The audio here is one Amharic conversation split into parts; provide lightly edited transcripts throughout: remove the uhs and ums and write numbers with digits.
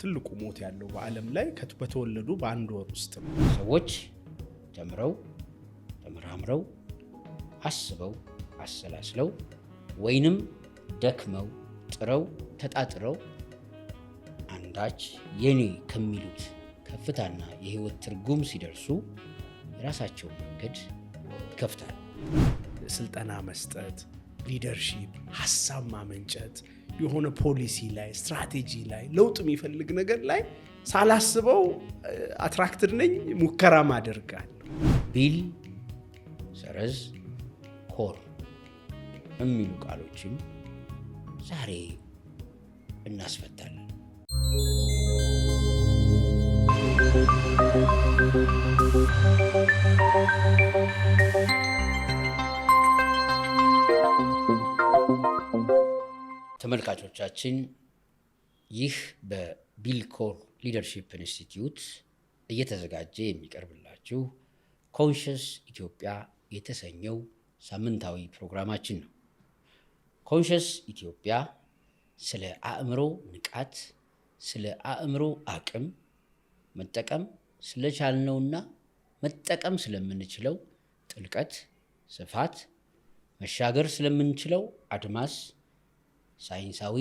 ትልቁ ሞት ያለው በዓለም ላይ በተወለዱ በአንድ ወር ውስጥ ነው። ሰዎች ተምረው ተመራምረው አስበው አሰላስለው ወይንም ደክመው ጥረው ተጣጥረው አንዳች የኔ ከሚሉት ከፍታና የህይወት ትርጉም ሲደርሱ የራሳቸውን መንገድ ይከፍታል። ስልጠና መስጠት፣ ሊደርሺፕ፣ ሀሳብ ማመንጨት፣ የሆነ ፖሊሲ ላይ ስትራቴጂ ላይ ለውጥ የሚፈልግ ነገር ላይ ሳላስበው አትራክትድ ነኝ፣ ሙከራ ማደርጋለሁ። ቢል ሰረዝ ኮር የሚሉ ቃሎችን ዛሬ እናስፈታለን። ተመልካቾቻችን ይህ በቢል ኮር ሊደርሺፕ ኢንስቲትዩት እየተዘጋጀ የሚቀርብላችሁ ኮንሽስ ኢትዮጵያ የተሰኘው ሳምንታዊ ፕሮግራማችን ነው። ኮንሽስ ኢትዮጵያ ስለ አእምሮ ንቃት፣ ስለ አእምሮ አቅም መጠቀም ስለቻልነውና መጠቀም ስለምንችለው ጥልቀት፣ ስፋት፣ መሻገር ስለምንችለው አድማስ ሳይንሳዊ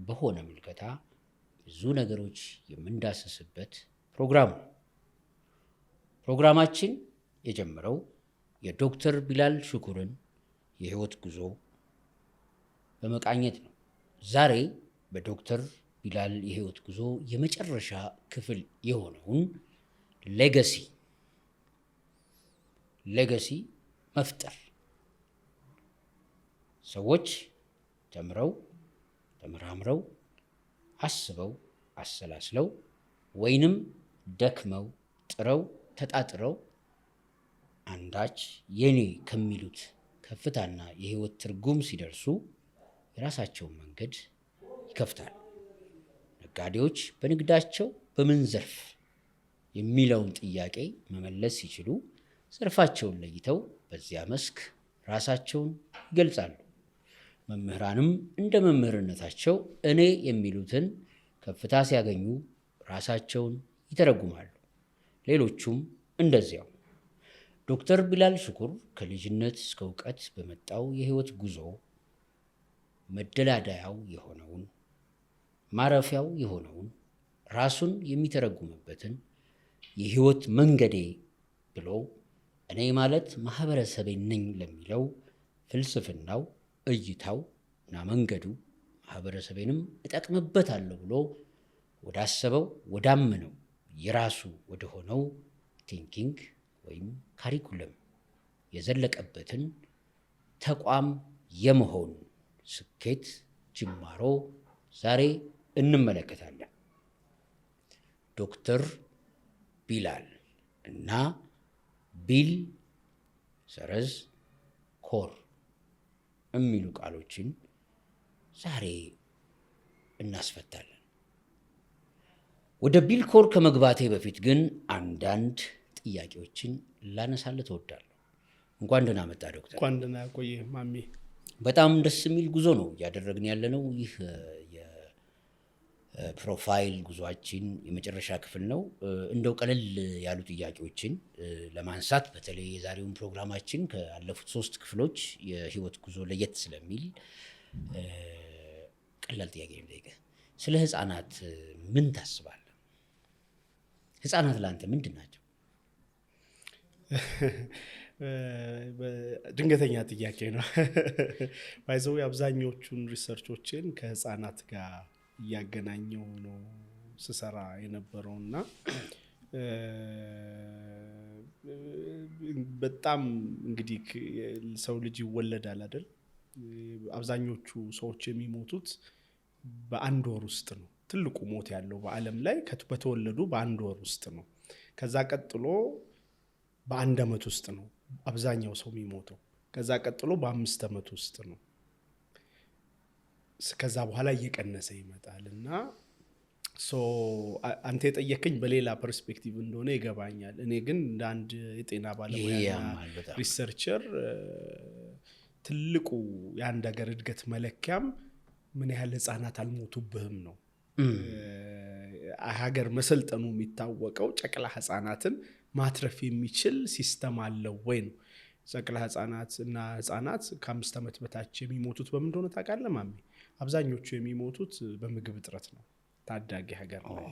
በሆነ ምልከታ ብዙ ነገሮች የምንዳሰስበት ፕሮግራም ነው። ፕሮግራማችን የጀመረው የዶክተር ቢላል ሽኩርን የህይወት ጉዞ በመቃኘት ነው። ዛሬ በዶክተር ቢላል የህይወት ጉዞ የመጨረሻ ክፍል የሆነውን ሌጋሲ መፍጠር፣ ሰዎች ተምረው ተመራምረው አስበው አሰላስለው ወይንም ደክመው ጥረው ተጣጥረው አንዳች የኔ ከሚሉት ከፍታና የህይወት ትርጉም ሲደርሱ የራሳቸውን መንገድ ይከፍታሉ። ነጋዴዎች በንግዳቸው በምን ዘርፍ የሚለውን ጥያቄ መመለስ ሲችሉ ዘርፋቸውን ለይተው በዚያ መስክ ራሳቸውን ይገልጻሉ። መምህራንም እንደ መምህርነታቸው እኔ የሚሉትን ከፍታ ሲያገኙ ራሳቸውን ይተረጉማሉ። ሌሎቹም እንደዚያው። ዶክተር ቢላል ሽኩር ከልጅነት እስከ እውቀት በመጣው የህይወት ጉዞ መደላዳያው የሆነውን ማረፊያው የሆነውን ራሱን የሚተረጉምበትን የህይወት መንገዴ ብሎ እኔ ማለት ማህበረሰቤ ነኝ ለሚለው ፍልስፍናው፣ እይታው እና መንገዱ ማህበረሰቤንም እጠቅምበታለሁ ብሎ ወዳሰበው ወዳመነው የራሱ ወደሆነው ቲንኪንግ ወይም ካሪኩለም የዘለቀበትን ተቋም የመሆን ስኬት ጅማሮ ዛሬ እንመለከታለን። ዶክተር ቢላል እና ቢል ሰረዝ ኮር የሚሉ ቃሎችን ዛሬ እናስፈታለን። ወደ ቢል ኮር ከመግባቴ በፊት ግን አንዳንድ ጥያቄዎችን ላነሳልህ እወዳለሁ። እንኳን ደህና መጣ ዶክተር። እንኳን ደህና ቆየህ ማሚ። በጣም ደስ የሚል ጉዞ ነው እያደረግን ያለነው። ይህ የፕሮፋይል ጉዟችን የመጨረሻ ክፍል ነው። እንደው ቀለል ያሉ ጥያቄዎችን ለማንሳት በተለይ የዛሬውን ፕሮግራማችን ካለፉት 3 ክፍሎች የህይወት ጉዞ ለየት ስለሚል ቀላል ጥያቄ ነው የምጠይቅህ። ስለ ህፃናት ምን ታስባለህ? ህፃናት ለአንተ ምንድን ናቸው? ድንገተኛ ጥያቄ ነው። ባይዘው አብዛኞቹን ሪሰርቾችን ከህፃናት ጋር እያገናኘው ነው ስሰራ የነበረውና በጣም እንግዲህ ሰው ልጅ ይወለዳል አይደል? አብዛኞቹ ሰዎች የሚሞቱት በአንድ ወር ውስጥ ነው። ትልቁ ሞት ያለው በዓለም ላይ በተወለዱ በአንድ ወር ውስጥ ነው። ከዛ ቀጥሎ በአንድ ዓመት ውስጥ ነው አብዛኛው ሰው የሚሞተው። ከዛ ቀጥሎ በ5 ዓመት ውስጥ ነው። ከዛ በኋላ እየቀነሰ ይመጣል እና አንተ የጠየከኝ በሌላ ፐርስፔክቲቭ እንደሆነ ይገባኛል። እኔ ግን እንደ አንድ የጤና ባለሙያ ሪሰርቸር ትልቁ የአንድ ሀገር እድገት መለኪያም ምን ያህል ህፃናት አልሞቱብህም ነው። ሀገር መሰልጠኑ የሚታወቀው ጨቅላ ህፃናትን ማትረፍ የሚችል ሲስተም አለው ወይ ነው። ጨቅላ ህፃናት እና ህፃናት ከ5 ዓመት በታች የሚሞቱት በምን እንደሆነ ታውቃለህ ማሚ? አብዛኞቹ የሚሞቱት በምግብ እጥረት ነው። ታዳጊ ሀገር ነው።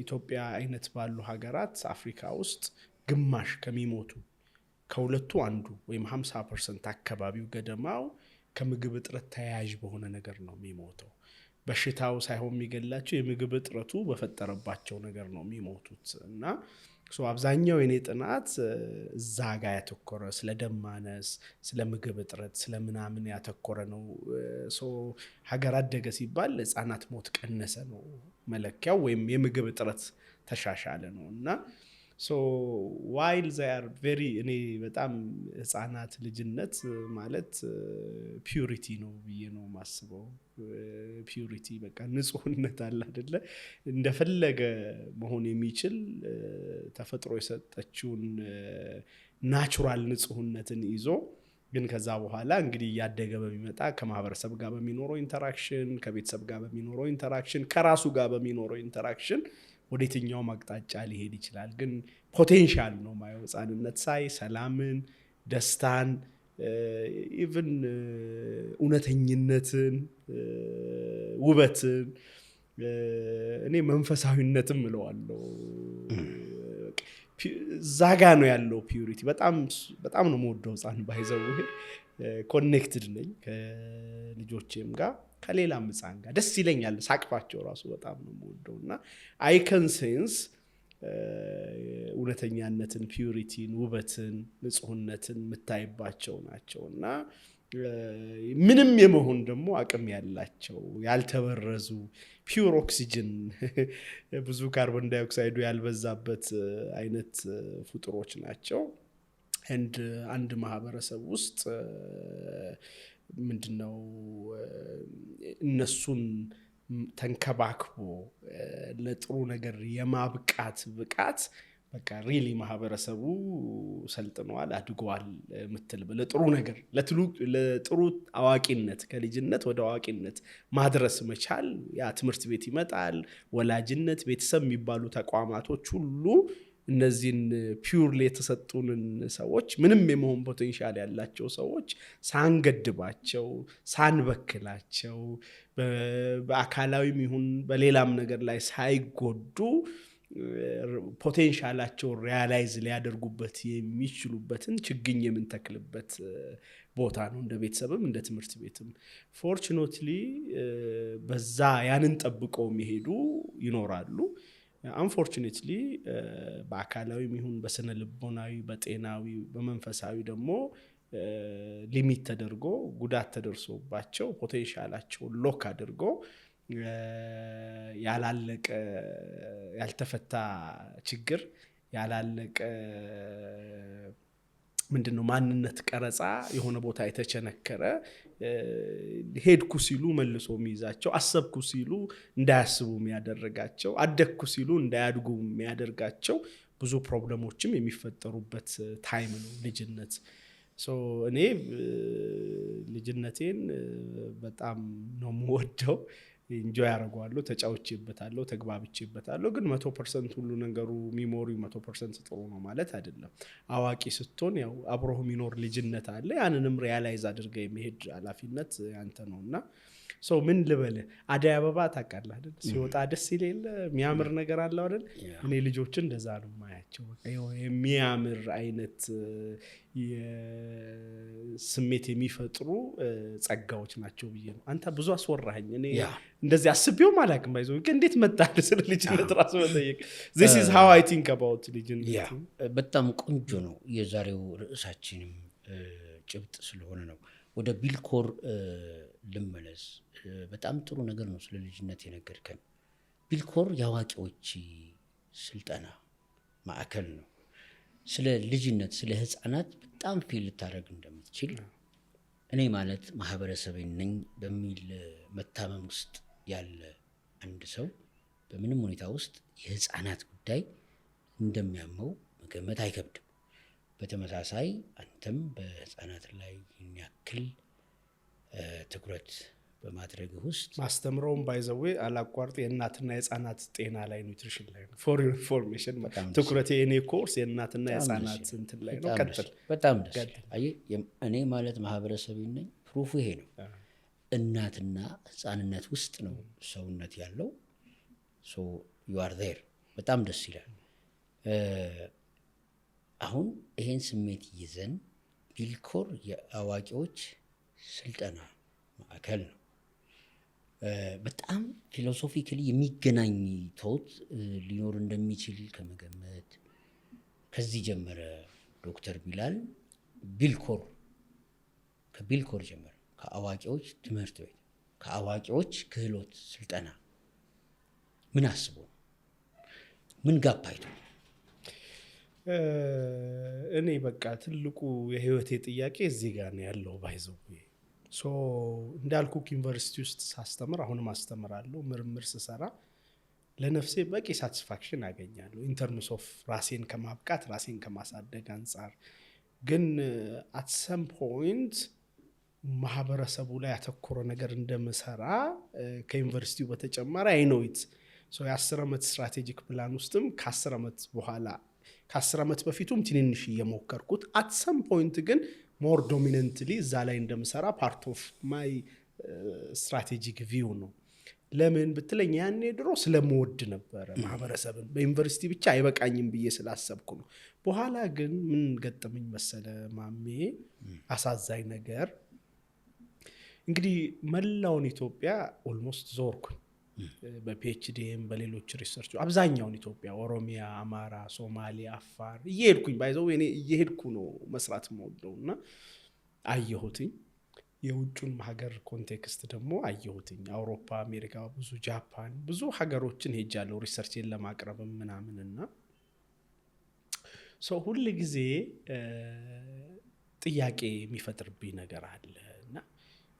ኢትዮጵያ አይነት ባሉ ሀገራት አፍሪካ ውስጥ ግማሽ ከሚሞቱ ከሁለቱ አንዱ ወይም 50% አካባቢው ገደማው ከምግብ እጥረት ተያያዥ በሆነ ነገር ነው የሚሞተው። በሽታው ሳይሆን የሚገላቸው የምግብ እጥረቱ በፈጠረባቸው ነገር ነው የሚሞቱት። እና አብዛኛው የኔ ጥናት እዛ ጋር ያተኮረ ስለ ደም ማነስ፣ ስለ ምግብ እጥረት፣ ስለ ምናምን ያተኮረ ነው። ሀገር አደገ ሲባል ህፃናት ሞት ቀነሰ ነው መለኪያው፣ ወይም የምግብ እጥረት ተሻሻለ ነው። እና while they are very እኔ በጣም ህፃናት ልጅነት ማለት ፒዩሪቲ ነው ብዬ ነው ማስበው። ፒዩሪቲ በቃ ንጹህነት አለ አይደለ? እንደፈለገ መሆን የሚችል ተፈጥሮ የሰጠችውን ናቹራል ንጹህነትን ይዞ ግን ከዛ በኋላ እንግዲህ እያደገ በሚመጣ ከማህበረሰብ ጋር በሚኖረው ኢንተራክሽን፣ ከቤተሰብ ጋር በሚኖረው ኢንተራክሽን፣ ከራሱ ጋር በሚኖረው ኢንተራክሽን ወደ የትኛውም አቅጣጫ ሊሄድ ይችላል። ግን ፖቴንሻል ነው ማየው ህፃንነት ሳይ ሰላምን፣ ደስታን፣ ኢቭን እውነተኝነትን፣ ውበትን፣ እኔ መንፈሳዊነትም እለዋለሁ። እዛ ጋ ነው ያለው ፒዩሪቲ። በጣም ነው የምወደው ህፃን ባይዘው። ኮኔክትድ ነኝ ከልጆቼም ጋር ከሌላም ህፃን ጋር ደስ ይለኛል። ሳቅፋቸው ራሱ በጣም ነው የምወደው። እና አይከን ሴንስ እውነተኛነትን፣ ፒዩሪቲን፣ ውበትን፣ ንጹህነትን የምታይባቸው ናቸው። እና ምንም የመሆን ደግሞ አቅም ያላቸው ያልተበረዙ ፒዩር ኦክሲጅን ብዙ ካርቦን ዳይኦክሳይዱ ያልበዛበት አይነት ፍጡሮች ናቸው። አንድ ማህበረሰብ ውስጥ ምንድነው እነሱን ተንከባክቦ ለጥሩ ነገር የማብቃት ብቃት በቃ ሪሊ ማህበረሰቡ ሰልጥኗል፣ አድጓል ምትል ለጥሩ ነገር ለጥሩ አዋቂነት ከልጅነት ወደ አዋቂነት ማድረስ መቻል። ያ ትምህርት ቤት ይመጣል፣ ወላጅነት፣ ቤተሰብ የሚባሉ ተቋማቶች ሁሉ እነዚህን ፒውርሊ የተሰጡንን ሰዎች ምንም የመሆን ፖቴንሻል ያላቸው ሰዎች ሳንገድባቸው፣ ሳንበክላቸው፣ በአካላዊም ይሁን በሌላም ነገር ላይ ሳይጎዱ ፖቴንሻላቸው ሪያላይዝ ሊያደርጉበት የሚችሉበትን ችግኝ የምንተክልበት ቦታ ነው። እንደ ቤተሰብም እንደ ትምህርት ቤትም ፎርቹኔትሊ በዛ ያንን ጠብቀው የሚሄዱ ይኖራሉ። አንፎርቹኔትሊ በአካላዊም ይሁን በስነ ልቦናዊ፣ በጤናዊ፣ በመንፈሳዊ ደግሞ ሊሚት ተደርጎ ጉዳት ተደርሶባቸው ፖቴንሻላቸው ሎክ አድርጎ ያላለቀ ያልተፈታ ችግር ያላለቀ ምንድነው ማንነት ቀረጻ የሆነ ቦታ የተቸነከረ ሄድኩ ሲሉ መልሶ የሚይዛቸው፣ አሰብኩ ሲሉ እንዳያስቡ የሚያደርጋቸው፣ አደግኩ ሲሉ እንዳያድጉ የሚያደርጋቸው ብዙ ፕሮብለሞችም የሚፈጠሩበት ታይም ነው ልጅነት። እኔ ልጅነቴን በጣም ነው የምወደው። ኢንጆይ አደርገዋለሁ፣ ተጫውቼበታለሁ፣ ተግባብቼበታለሁ። ግን 100% ሁሉ ነገሩ ሚሞሪው 100% ጥሩ ነው ማለት አይደለም። አዋቂ ስትሆን ያው አብሮህ የሚኖር ልጅነት አለ። ያንንም ሪያላይዝ አድርገህ የመሄድ ኃላፊነት ያንተ ነውና ምን ልበልህ፣ አደይ አበባ ታውቃለህ አይደል? ሲወጣ ደስ ይላል፣ የሚያምር ነገር አለው አይደል? እኔ ልጆችን እንደዛ ነው የማያቸው። የሚያምር አይነት ስሜት የሚፈጥሩ ጸጋዎች ናቸው ብዬ ነው። አንተ ብዙ አስወራኸኝ። እኔ እንደዚህ አስቤውም አላውቅም። ባይዘው ግን እንዴት መጣህ ስለ ልጅነት ራስ መጠየቅ። this is how I think about ልጅነት። በጣም ቆንጆ ነው። የዛሬው ርዕሳችንም ጭብጥ ስለሆነ ነው። ወደ ቢልኮር ልመለስ። በጣም ጥሩ ነገር ነው ስለ ልጅነት የነገርከን። ቢልኮር የአዋቂዎች ስልጠና ማዕከል ነው። ስለ ልጅነት ስለ ህፃናት በጣም ፊል ልታደርግ እንደምትችል እኔ ማለት ማህበረሰቤን ነኝ በሚል መታመም ውስጥ ያለ አንድ ሰው በምንም ሁኔታ ውስጥ የህፃናት ጉዳይ እንደሚያመው መገመት አይከብድም። በተመሳሳይ አንተም በህፃናት ላይ የሚያክል ትኩረት በማድረግ ውስጥ ማስተምረውም ባይዘዌ አላቋርጥ የእናትና የህፃናት ጤና ላይ ኒውትሪሽን ላይ ነው። ፎር ኢንፎርሜሽን ትኩረቴ የኔ ኮርስ የእናትና የህፃናት እንትን ላይ ነው። ቀጥል። በጣም ደስ እኔ ማለት ማህበረሰብ ነኝ። ፕሩፉ ይሄ ነው። እናትና ህፃንነት ውስጥ ነው ሰውነት ያለው። ሶ ዩ አር ዜር። በጣም ደስ ይላል። አሁን ይሄን ስሜት ይዘን ቢልኮር የአዋቂዎች ስልጠና ማዕከል ነው። በጣም ፊሎሶፊካሊ የሚገናኝ ቶት ሊኖር እንደሚችል ከመገመት ከዚህ ጀመረ። ዶክተር ቢላል ከቢልኮር ጀመረ። ከአዋቂዎች ትምህርት ቤት፣ ከአዋቂዎች ክህሎት ስልጠና ምን አስቦ ምን ጋባይቶ? እኔ በቃ ትልቁ የህይወቴ ጥያቄ እዚህ ጋር ነው ያለው። ባይዘው እንዳልኩ ዩኒቨርሲቲ ውስጥ ሳስተምር አሁንም አስተምራለሁ። ምርምር ስሰራ ለነፍሴ በቂ ሳቲስፋክሽን አገኛለሁ ኢንተርምስ ኦፍ ራሴን ከማብቃት ራሴን ከማሳደግ አንጻር። ግን አት ሰም ፖይንት ማህበረሰቡ ላይ ያተኮረ ነገር እንደምሰራ ከዩኒቨርሲቲው በተጨማሪ አይኖይት የ10 ዓመት ስትራቴጂክ ፕላን ውስጥም ከ10 ዓመት በኋላ ከ10 ዓመት በፊቱም ትንንሽ እየሞከርኩት አት ሰም ፖይንት ግን ሞር ዶሚነንትሊ እዛ ላይ እንደምሰራ ፓርት ኦፍ ማይ ስትራቴጂክ ቪው ነው። ለምን ብትለኝ ያኔ ድሮ ስለምወድ ነበረ ማህበረሰብን በዩኒቨርሲቲ ብቻ አይበቃኝም ብዬ ስላሰብኩ ነው። በኋላ ግን ምን ገጠመኝ መሰለ ማሜ፣ አሳዛኝ ነገር። እንግዲህ መላውን ኢትዮጵያ ኦልሞስት ዞርኩኝ በፒኤችዲም በሌሎች ሪሰርች አብዛኛውን ኢትዮጵያ፣ ኦሮሚያ፣ አማራ፣ ሶማሌ፣ አፋር እየሄድኩኝ ባይዘው እኔ እየሄድኩ ነው መስራት የምወደውና አየሁትኝ። የውጩን ሀገር ኮንቴክስት ደግሞ አየሁትኝ። አውሮፓ፣ አሜሪካ፣ ብዙ ጃፓን፣ ብዙ ሀገሮችን ሄጃለሁ ሪሰርችን ለማቅረብ ምናምንና ሰው ሁል ጊዜ ጥያቄ የሚፈጥርብኝ ነገር አለ እና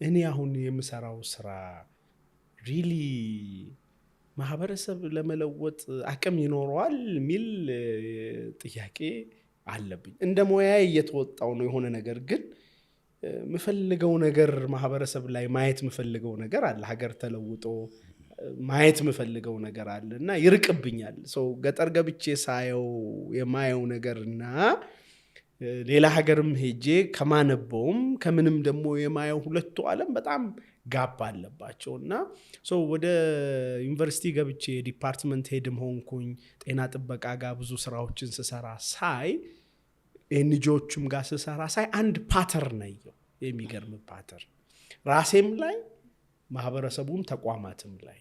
እኔ አሁን የምሰራው ስራ ሪሊ ማህበረሰብ ለመለወጥ አቅም ይኖረዋል የሚል ጥያቄ አለብኝ። እንደ ሙያዬ እየተወጣው ነው የሆነ ነገር፣ ግን ምፈልገው ነገር ማህበረሰብ ላይ ማየት ምፈልገው ነገር አለ። ሀገር ተለውጦ ማየት ምፈልገው ነገር አለ እና ይርቅብኛል። ሰው ገጠር ገብቼ ሳየው የማየው ነገርና ሌላ ሀገርም ሄጄ ከማነበውም ከምንም ደግሞ የማየው ሁለቱ ዓለም በጣም ጋፕ አለባቸው እና ወደ ዩኒቨርሲቲ ገብቼ ዲፓርትመንት ሄድም ሆንኩኝ ጤና ጥበቃ ጋር ብዙ ስራዎችን ስሰራ ሳይ ኤንጂኦዎችም ጋር ስሰራ ሳይ አንድ ፓተርን ነው፣ የሚገርም ፓተርን ራሴም ላይ ማህበረሰቡም ተቋማትም ላይ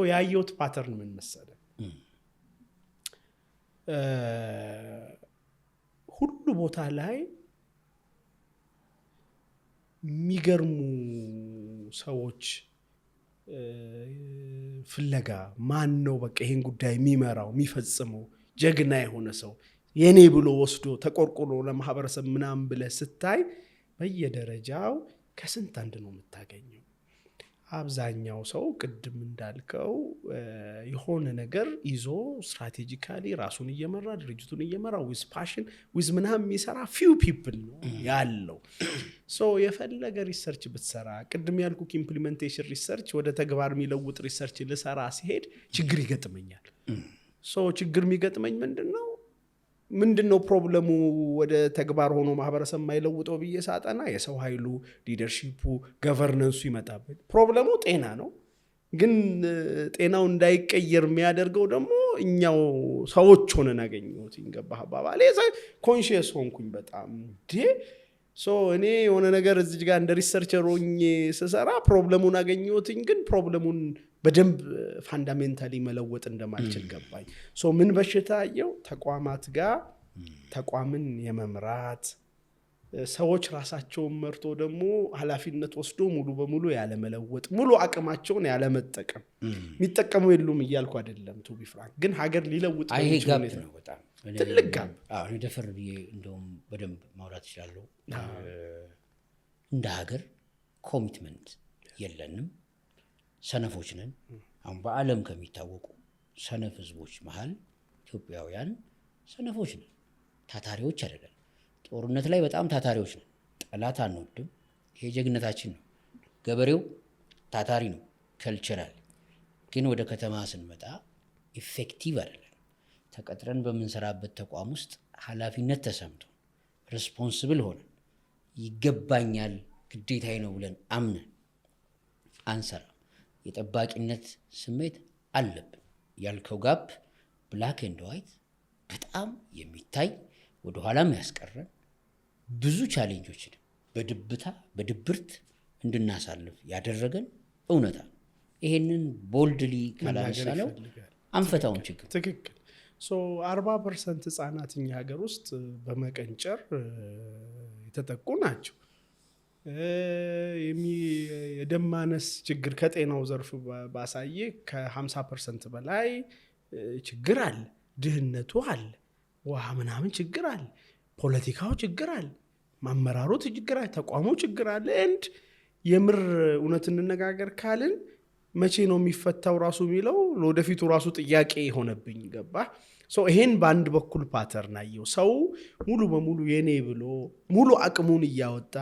ያየሁት ፓተርን ምን መሰለ? ሁሉ ቦታ ላይ የሚገርሙ ሰዎች ፍለጋ ማን ነው በቃ ይሄን ጉዳይ የሚመራው የሚፈጽመው ጀግና የሆነ ሰው የኔ ብሎ ወስዶ ተቆርቆሮ ለማህበረሰብ ምናምን ብለህ ስታይ በየደረጃው ከስንት አንድ ነው የምታገኘው። አብዛኛው ሰው ቅድም እንዳልከው የሆነ ነገር ይዞ ስትራቴጂካሊ ራሱን እየመራ ድርጅቱን እየመራ ዊዝ ፓሽን ዊዝ ምናምን የሚሰራ ፊው ፒፕል ነው ያለው። የፈለገ ሪሰርች ብትሰራ ቅድም ያልኩ ኢምፕሊሜንቴሽን ሪሰርች ወደ ተግባር የሚለውጥ ሪሰርች ልሰራ ሲሄድ ችግር ይገጥመኛል። ችግር የሚገጥመኝ ምንድነው ፕሮብለሙ? ወደ ተግባር ሆኖ ማህበረሰብ የማይለውጠው ብዬ ሳጠና የሰው ኃይሉ፣ ሊደርሺፑ፣ ገቨርነንሱ ይመጣበት። ፕሮብለሙ ጤና ነው፣ ግን ጤናው እንዳይቀየር የሚያደርገው ደግሞ እኛው ሰዎች ሆነን አገኘሁት። ገባህ አባባሌ? ኮንሺየስ ሆንኩኝ በጣም እኔ የሆነ ነገር እዚህ ጋር እንደ ሪሰርቸር ሆኜ ስሰራ ፕሮብለሙን አገኘሁትኝ፣ ግን ፕሮብለሙን በደንብ ፋንዳሜንታሊ መለወጥ እንደማልችል ገባኝ። ምን በሽታ አየው? ተቋማት ጋር ተቋምን የመምራት ሰዎች ራሳቸውን መርቶ ደግሞ ኃላፊነት ወስዶ ሙሉ በሙሉ ያለመለወጥ፣ ሙሉ አቅማቸውን ያለመጠቀም። የሚጠቀሙ የሉም እያልኩ አይደለም፣ ቱ ቢ ፍራንክ፣ ግን ሀገር ሊለውጥ ይሄ ጋፕ ነው በጣም ትልቅ ጋፕ። እኔ ደፈር ብዬ እንደውም በደንብ ማውራት ይችላለሁ። እንደ ሀገር ኮሚትመንት የለንም፣ ሰነፎች ነን። አሁን በዓለም ከሚታወቁ ሰነፍ ህዝቦች መሀል ኢትዮጵያውያን ሰነፎች ነን፣ ታታሪዎች አይደለም። ጦርነት ላይ በጣም ታታሪዎች ነን፣ ጠላት አንወድም። ይሄ ጀግነታችን ነው። ገበሬው ታታሪ ነው ከልቸራል። ግን ወደ ከተማ ስንመጣ ኢፌክቲቭ አይደለም። ተቀጥረን በምንሰራበት ተቋም ውስጥ ኃላፊነት ተሰምቶ ሬስፖንስብል ሆነን ይገባኛል ግዴታዬ ነው ብለን አምነን አንሰራም። የጠባቂነት ስሜት አለብን። ያልከው ጋፕ ብላክ ኤንድ ዋይት በጣም የሚታይ ወደኋላም ያስቀረን ብዙ ቻሌንጆችን በድብርት እንድናሳልፍ ያደረገን እውነታ። ይሄንን ቦልድሊ ካላነሳ ነው አንፈታውን ችግር። ትክክል። 40% ህጻናት እኛ ሀገር ውስጥ በመቀንጨር የተጠቁ ናቸው። የደም ማነስ ችግር ከጤናው ዘርፍ ባሳየ ከ50% በላይ ችግር አለ። ድህነቱ አለ፣ ውሃ ምናምን ችግር አለ፣ ፖለቲካው ችግር አለ፣ ማመራሩ ችግር አለ፣ ተቋሙ ችግር አለ። እንድ የምር እውነት እንነጋገር ካልን መቼ ነው የሚፈታው ራሱ የሚለው ለወደፊቱ ራሱ ጥያቄ ሆነብኝ። ገባ? ይሄን በአንድ በኩል ፓተርን አየው። ሰው ሙሉ በሙሉ የኔ ብሎ ሙሉ አቅሙን እያወጣ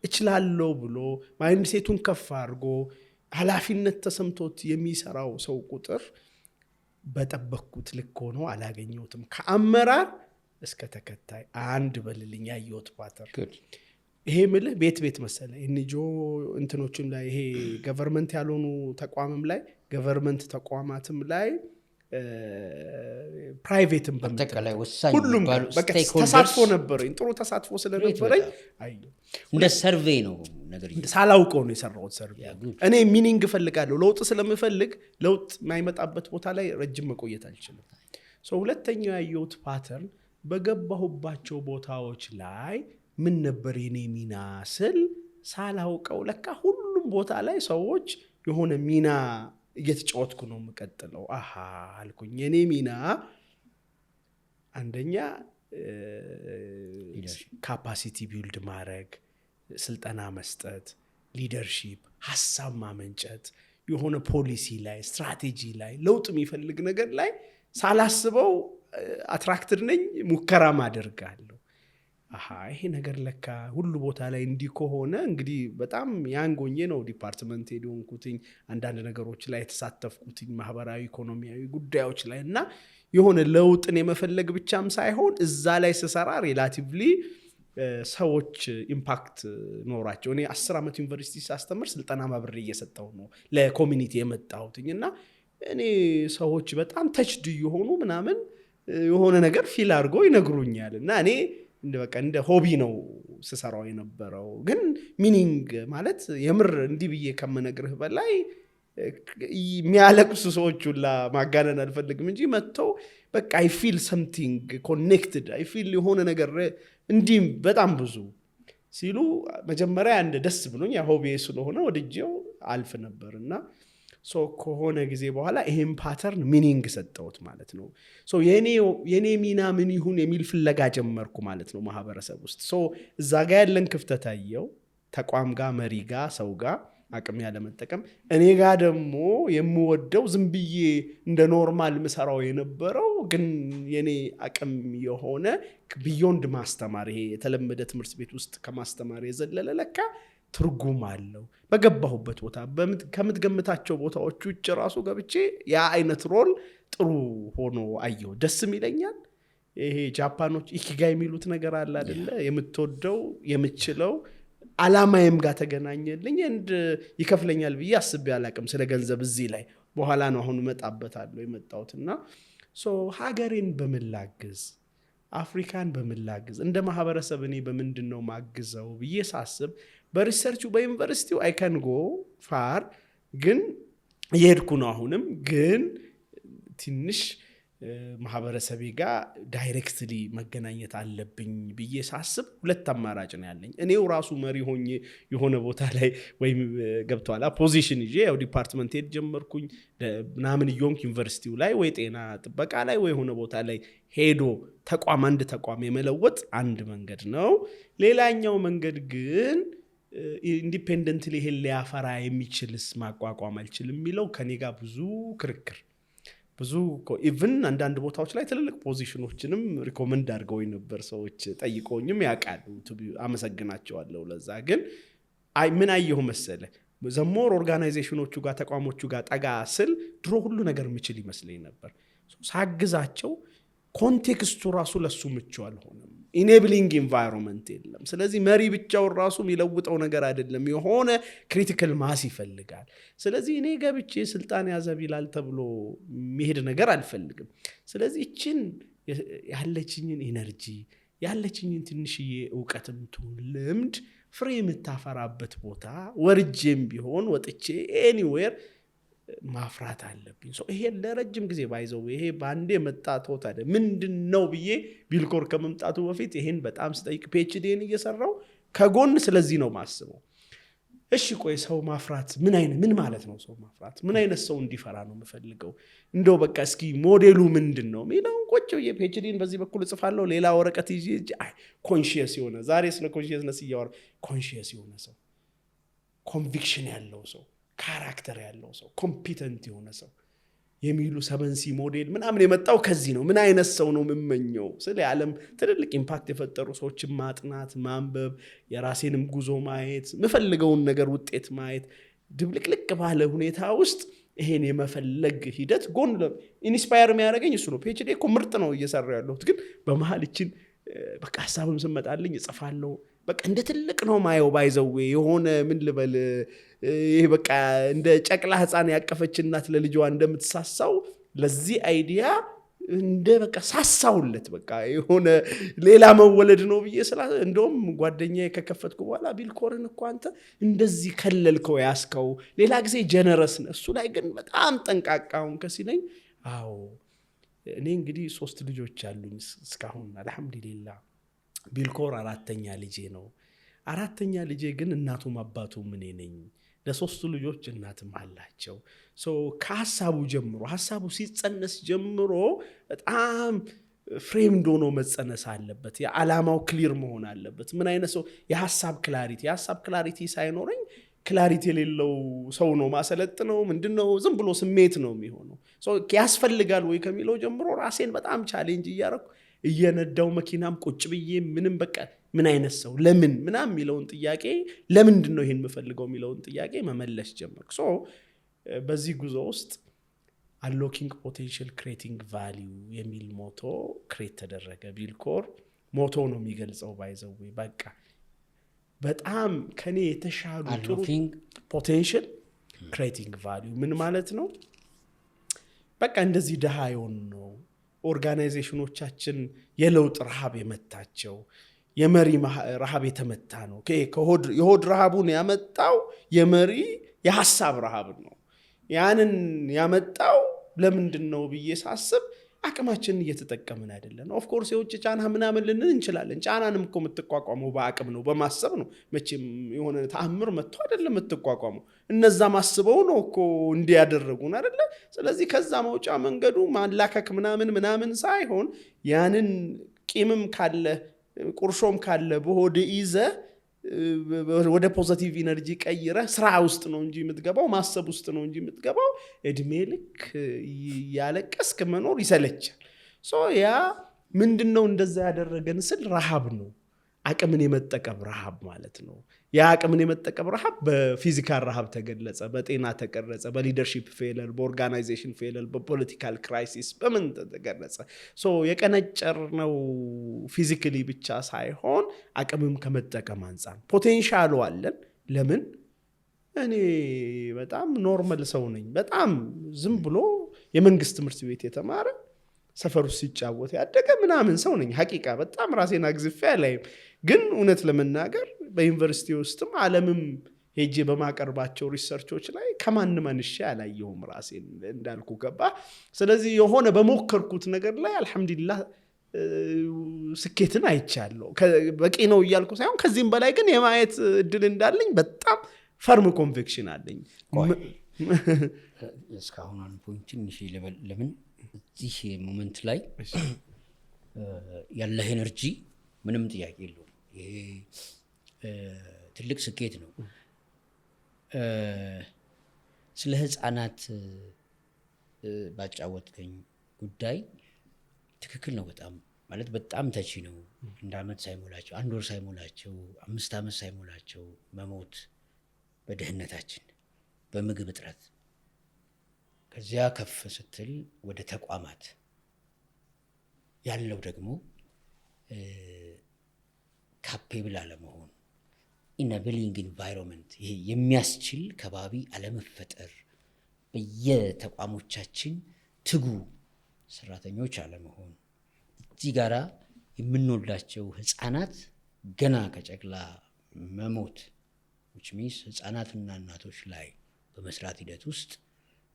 እችላለሁ ብሎ ማይንድ ሴቱን ከፍ አድርጎ ኃላፊነት ተሰምቶት የሚሰራው ሰው ቁጥር በጠበቅኩት ልክ ሆኖ አላገኘሁትም። ከአመራር እስከ ተከታይ አንድ በልልኝ ያየሁት ፓተርን ይሄ ምልህ ቤት መሰለ እንጆ እንትኖችም ላይ ይሄ ገቨርንመንት ያልሆኑ ተቋምም ላይ ገቨርንመንት ተቋማትም ላይ ፕራይቬትም በመጠቀላይ ወሳኝ ሁሉም ተሳትፎ ነበረኝ። ጥሩ ተሳትፎ ስለነበረኝ አየሁ። እንደ ሰርቬይ ነው ነገር ሳላውቀው ነው የሰራሁት ሰርቬይ። እኔ ሚኒንግ እፈልጋለሁ። ለውጥ ስለምፈልግ ለውጥ የማይመጣበት ቦታ ላይ ረጅም መቆየት አልችልም። ሁለተኛው ያየሁት ፓተርን በገባሁባቸው ቦታዎች ላይ ምን ነበር የኔ ሚና ስል ሳላውቀው ለካ ሁሉም ቦታ ላይ ሰዎች የሆነ ሚና እየተጫወትኩ ነው የምቀጥለው። አልኩኝ የኔ ሚና አንደኛ ካፓሲቲ ቢልድ ማድረግ፣ ስልጠና መስጠት፣ ሊደርሺፕ፣ ሀሳብ ማመንጨት፣ የሆነ ፖሊሲ ላይ ስትራቴጂ ላይ ለውጥ የሚፈልግ ነገር ላይ ሳላስበው አትራክትድ ነኝ፣ ሙከራም አደርጋለሁ። ይሄ ነገር ለካ ሁሉ ቦታ ላይ እንዲህ ከሆነ እንግዲህ በጣም ያንጎኜ ነው ዲፓርትመንት ሄዶንኩትኝ አንዳንድ ነገሮች ላይ የተሳተፍኩትኝ ማህበራዊ ኢኮኖሚያዊ ጉዳዮች ላይ እና የሆነ ለውጥን የመፈለግ ብቻም ሳይሆን እዛ ላይ ስሰራ ሪላቲቭሊ ሰዎች ኢምፓክት ኖራቸው። እኔ 10 ዓመት ዩኒቨርሲቲ ሳስተምር ስልጠና ማብሬ እየሰጠው ነው ለኮሚኒቲ የመጣሁትኝ እና እኔ ሰዎች በጣም ተችድ የሆኑ ምናምን የሆነ ነገር ፊል አድርጎ ይነግሩኛል እና እኔ እንደ ሆቢ ነው ስሰራው የነበረው። ግን ሚኒንግ ማለት የምር እንዲህ ብዬ ከመነግርህ በላይ የሚያለቅሱ ሰዎች ሁላ ማጋነን አልፈልግም እንጂ መጥተው በቃ አይ ፊል ሰምቲንግ ኮኔክትድ አይ ፊል የሆነ ነገር እንዲህ በጣም ብዙ ሲሉ መጀመሪያ እንደ ደስ ብሎኝ ሆቢ ስለሆነ ወድጄው አልፍ ነበር እና ከሆነ ጊዜ በኋላ ይሄን ፓተርን ሚኒንግ ሰጠሁት ማለት ነው። የኔ ሚና ምን ይሁን የሚል ፍለጋ ጀመርኩ ማለት ነው ማህበረሰብ ውስጥ። እዛ ጋ ያለን ክፍተት አየው፣ ተቋም ጋር፣ መሪ ጋር፣ ሰው ጋር አቅም ያለመጠቀም፣ እኔ ጋር ደግሞ የምወደው ዝም ብዬ እንደ ኖርማል ምሰራው የነበረው ግን የኔ አቅም የሆነ ቢዮንድ ማስተማር፣ ይሄ የተለመደ ትምህርት ቤት ውስጥ ከማስተማር የዘለለ ለካ ትርጉም አለው። በገባሁበት ቦታ ከምትገምታቸው ቦታዎች ውጭ ራሱ ገብቼ ያ አይነት ሮል ጥሩ ሆኖ አየሁ። ደስም ይለኛል። ይሄ ጃፓኖች ኢኪጋ የሚሉት ነገር አለ አይደለ? የምትወደው የምችለው አላማዬም ጋር ተገናኘልኝ። እንድ ይከፍለኛል ብዬ አስቤ አላቅም ስለ ገንዘብ እዚህ ላይ በኋላ ነው አሁን እመጣበታለሁ የመጣሁትና ሀገሬን በምላግዝ አፍሪካን በምላግዝ እንደ ማህበረሰብ እኔ በምንድን ነው ማግዘው ብዬ ሳስብ በሪሰርቹ በዩኒቨርሲቲው አይከን ጎ ፋር ግን የሄድኩ ነው። አሁንም ግን ትንሽ ማህበረሰቤ ጋር ዳይሬክትሊ መገናኘት አለብኝ ብዬ ሳስብ ሁለት አማራጭ ነው ያለኝ። እኔው ራሱ መሪ ሆኜ የሆነ ቦታ ላይ ወይም ገብቷላ ፖዚሽን ይዤ ያው ዲፓርትመንት ሄድ ጀመርኩኝ ምናምን ዮንክ ዩኒቨርሲቲው ላይ ወይ ጤና ጥበቃ ላይ ወይ የሆነ ቦታ ላይ ሄዶ አንድ ተቋም የመለወጥ አንድ መንገድ ነው። ሌላኛው መንገድ ግን ኢንዲፔንደንትሊ ይሄን ሊያፈራ የሚችልስ ማቋቋም አልችልም የሚለው ከኔ ጋር ብዙ ክርክር ብዙ ኢቭን አንዳንድ ቦታዎች ላይ ትልልቅ ፖዚሽኖችንም ሪኮመንድ አድርገውኝ ነበር። ሰዎች ጠይቀውኝም ያውቃሉ። አመሰግናቸዋለሁ ለዛ። ግን ምን አየሁ መሰለ ዘሞር ኦርጋናይዜሽኖቹ ጋር ተቋሞቹ ጋር ጠጋ ስል ድሮ ሁሉ ነገር የሚችል ይመስለኝ ነበር። ሳግዛቸው ኮንቴክስቱ ራሱ ለሱ ምቹ አልሆነም። ኢኔብሊንግ ኢንቫይሮንመንት የለም። ስለዚህ መሪ ብቻውን ራሱ የሚለውጠው ነገር አይደለም፣ የሆነ ክሪቲካል ማስ ይፈልጋል። ስለዚህ እኔ ገብቼ ስልጣን ያዘ ቢላል ተብሎ የሚሄድ ነገር አልፈልግም። ስለዚህ እችን ያለችኝን ኢነርጂ ያለችኝን ትንሽዬ እውቀትም ትሁን ልምድ ፍሬ የምታፈራበት ቦታ ወርጄም ቢሆን ወጥቼ ኤኒዌር ማፍራት አለብኝ። ይሄን ለረጅም ጊዜ ባይዘው ይሄ ባንዴ መጣ ተውት አይደል ምንድነው ብዬ ቢልኮር ከመምጣቱ በፊት ይሄን በጣም ስጠይቅ ፒኤችዲን እየሰራው ከጎን ስለዚህ ነው ማስበው። እሺ ቆይ ሰው ማፍራት ምን ማለት ነው? ሰው ማፍራት ምን አይነት ሰው እንዲፈራ ነው የምፈልገው? እንደው በቃ እስኪ ሞዴሉ ምንድነው ሚለው ቆጭ የፒኤችዲን በዚህ በኩል ጽፋለሁ፣ ሌላ ወረቀት ይዤ ኮንሺየስ የሆነ ዛሬ ስለ ኮንሺየስነስ እያወራ ኮንሺየስ የሆነ ሰው፣ ኮንቪክሽን ያለው ሰው፣ ካራክተር ያለው ሰው፣ ኮምፒተንት የሆነ ሰው የሚሉ 7C ሞዴል ምናምን የመጣው ከዚህ ነው። ምን አይነት ሰው ነው የምመኘው? ስለ ዓለም ትልልቅ ኢምፓክት የፈጠሩ ሰዎችን ማጥናት፣ ማንበብ፣ የራሴንም ጉዞ ማየት፣ የምፈልገውን ነገር ውጤት ማየት፣ ድብልቅልቅ ባለ ሁኔታ ውስጥ ይሄን የመፈለግ ሂደት ጎን ኢንስፓየር የሚያደርገኝ እሱ ነው። ፒኤችዲ እኮ ምርጥ ነው እየሰራሁ ያለሁት፣ ግን በመሀል እችን በቃ ሀሳብም ስመጣልኝ እጽፋለሁ። በቃ እንደ ትልቅ ነው ማየው ባይዘው የሆነ ምን ልበል ይሄ በቃ እንደ ጨቅላ ህፃን ያቀፈች እናት ለልጇ እንደምትሳሳው ለዚህ አይዲያ እንደ በቃ ሳሳውለት በቃ የሆነ ሌላ መወለድ ነው ብዬ እንደውም ጓደኛዬ ከከፈትኩ በኋላ ቢልኮርን እኮ አንተ እንደዚህ ከለልከው ያስከው ሌላ ጊዜ ጀነረስ ነው እሱ ላይ ግን በጣም ጠንቃቃውን ከሲለኝ አዎ እኔ እንግዲህ 3 ልጆች አሉኝ እስካሁን አልহামዱሊላህ። ቢልኮር 4ኛ ልጄ ነው። 4ኛ ልጄ ግን እናቱም አባቱም እኔ ነኝ። ለሶስቱ ልጆች እናትም አላቸው። ከሀሳቡ ጀምሮ ሀሳቡ ሲጸነስ ጀምሮ በጣም ፍሬምድ ሆኖ መጸነስ አለበት። የዓላማው ክሊር መሆን አለበት። ምን አይነት ሰው የሀሳብ ክላሪቲ ሳይኖረኝ ክላሪቲ የሌለው ሰው ነው ማሰለጥነው ምንድነው ዝም ብሎ ስሜት ነው የሚሆነው። ያስፈልጋል ወይ ከሚለው ጀምሮ ራሴን በጣም ቻሌንጅ እያደረኩ እየነዳው መኪናም ቁጭ ብዬ ምንም በቃ ምን አይነት ሰው ለምን ምናም የሚለውን ጥያቄ ለምንድን ነው ይሄን የምፈልገው የሚለውን ጥያቄ መመለስ ጀመርኩ። በዚህ ጉዞ ውስጥ unlocking potential creating value የሚል ሞቶ ክሬት ተደረገ። ቢልኮር ሞቶ ነው የሚገልጸው ባይዘው በቃ በጣም ከኔ የተሻሉ ጥሩ potential creating value ምን ማለት ነው? በቃ እንደዚህ ደሃ የሆኑ ነው ኦርጋናይዜሽኖቻችን የለውጥ ረሃብ የመታቸው የመሪ ረሃብ የተመታ ነው። የሆድ ረሃቡን ያመጣው የመሪ የሐሳብ ረሃብ ነው። ያንን ያመጣው ለምንድን ነው ብዬ ሳስብ አቅማችንን እየተጠቀምን አይደለም። ኦፍ ኮርስ የውጭ ጫና ምናምን ልንል እንችላለን። ጫናንም እኮ የምትቋቋመው በአቅም ነው በማሰብ ነው። መቼም የሆነ ተአምር መጥቶ አይደለም የምትቋቋመው። እነዛ ማስበው ነው እኮ እንዲያደርጉን አይደለ? ስለዚህ ከዛ መውጫ መንገዱ ማላከክ ምናምን ሳይሆን ያንን ቂምም ካለ ቁርሾም ካለ በሆድ ይዘ ወደ ፖዚቲቭ ኢነርጂ ቀይረ ስራ ውስጥ ነው እንጂ የምትገባው ማሰብ ውስጥ ነው እንጂ የምትገባው እድሜ ልክ ያለቀስክ መኖር ይሰለቻል። ያ ምንድነው እንደዛ ያደረገን ስል ረሃብ ነው። አቅምን የመጠቀም ረሃብ ማለት ነው። ያ አቅምን የመጠቀም ረሃብ በፊዚካል ረሃብ ተገለጸ፣ በጤና ተቀረጸ፣ በሊደርሺፕ ፌለር፣ በኦርጋናይዜሽን ፌለር፣ በፖለቲካል ክራይሲስ በምን ተገለጸ። የቀነጨር ነው ፊዚካሊ ብቻ ሳይሆን አቅምም ከመጠቀም አንፃር ፖቴንሻሉ አለን። ለምን እኔ በጣም ኖርማል ሰው ነኝ። በጣም ዝም ብሎ የመንግስት ትምህርት ቤት የተማረ ሰፈሩ ሲጫወት ያደገ ምናምን ሰው ነኝ። ሐቂቃ በጣም ራሴን አግዝፌ አላይም። ግን እውነት ለመናገር በዩኒቨርሲቲ ውስጥም ዓለምም ሄጄ በማቀርባቸው ሪሰርቾች ላይ ከማንም አንሼ አላየሁም ራሴን እንዳልኩ ገባ። ስለዚህ የሆነ በሞከርኩት ነገር ላይ አልহামዱሊላህ ስኬትን አይቻለሁ። በቂ ነው እያልኩ ሳይሆን ከዚህም በላይ ግን የማየት እድል እንዳለኝ በጣም ፈርም ኮንቪክሽን አለኝ። እስካሁን አንድ ፖይንት ትንሽ ለምን እዚህ ሞመንት ላይ ያለህ ኤነርጂ ምንም ጥያቄ የለውም። ይሄ ትልቅ ስኬት ነው። ስለ ህፃናት ባጫወትከኝ ጉዳይ ትክክል ነው። በጣም ማለት በጣም ተቺ ነው። እንደ ዓመት ሳይሞላቸው 1 ወር ሳይሞላቸው 5 ዓመት ሳይሞላቸው መሞት በድህነታችን በምግብ እጥረት፣ ከዚያ ከፍ ስትል ወደ ተቋማት ያለው ደግሞ ካፔብል አለመሆን፣ ኢነብሊንግ ኢንቫይሮንመንት፣ ይሄ የሚያስችል ከባቢ አለመፈጠር፣ በየተቋሞቻችን ትጉ ሰራተኞች አለመሆን፣ እዚህ ጋራ የምንወልዳቸው ህፃናት ገና ከጨቅላ መሞት which means ህፃናትና እናቶች ላይ በመስራት ሂደት ውስጥ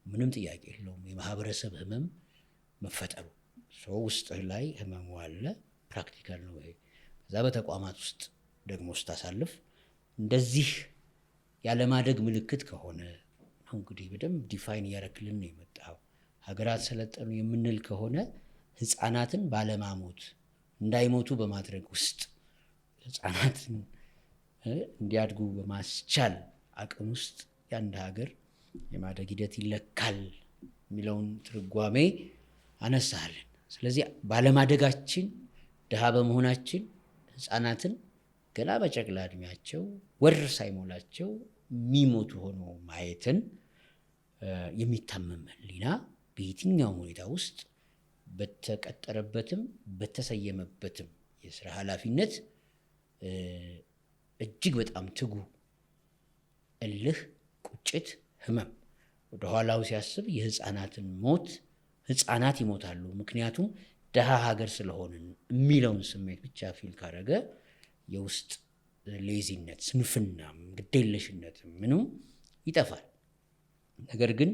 ምንም ጥያቄ የለውም የማህበረሰብ ህመም መፈጠሩ። ሰው ውስጥ ላይ ህመሙ አለ፣ ፕራክቲካል ነው ይሄ። ከዛ በተቋማት ውስጥ ደግሞ ስታሳልፍ እንደዚህ ያለማደግ ምልክት ከሆነ እንግዲህ በደንብ ዲፋይን እያረክልን ነው የመጣው። ሀገራት ሰለጠኑ የምንል ከሆነ ህፃናትን ባለማሞት እንዳይሞቱ በማድረግ ውስጥ ህፃናትን እንዲያድጉ በማስቻል አቅም ውስጥ የአንድ ሀገር የማደግ ሂደት ይለካል የሚለውን ትርጓሜ አነሳለን። ስለዚህ ባለማደጋችን ድሃ በመሆናችን ህፃናትን ገና በጨቅላ እድሜያቸው ወር ሳይሞላቸው የሚሞቱ ሆኖ ማየትን የሚታመም ህሊና በየትኛውም ሁኔታ ውስጥ በተቀጠረበትም በተሰየመበትም የስራ ኃላፊነት እጅግ በጣም ትጉ፣ እልህ፣ ቁጭት፣ ህመም ወደ ኋላው ሲያስብ የህፃናትን ሞት ህፃናት ይሞታሉ ምክንያቱም ደሃ ሀገር ስለሆንን የሚለውን ስሜት ብቻ ፊል ካረገ የውስጥ ሌዚነት፣ ስንፍናም፣ ግዴለሽነትም ምንም ይጠፋል። ነገር ግን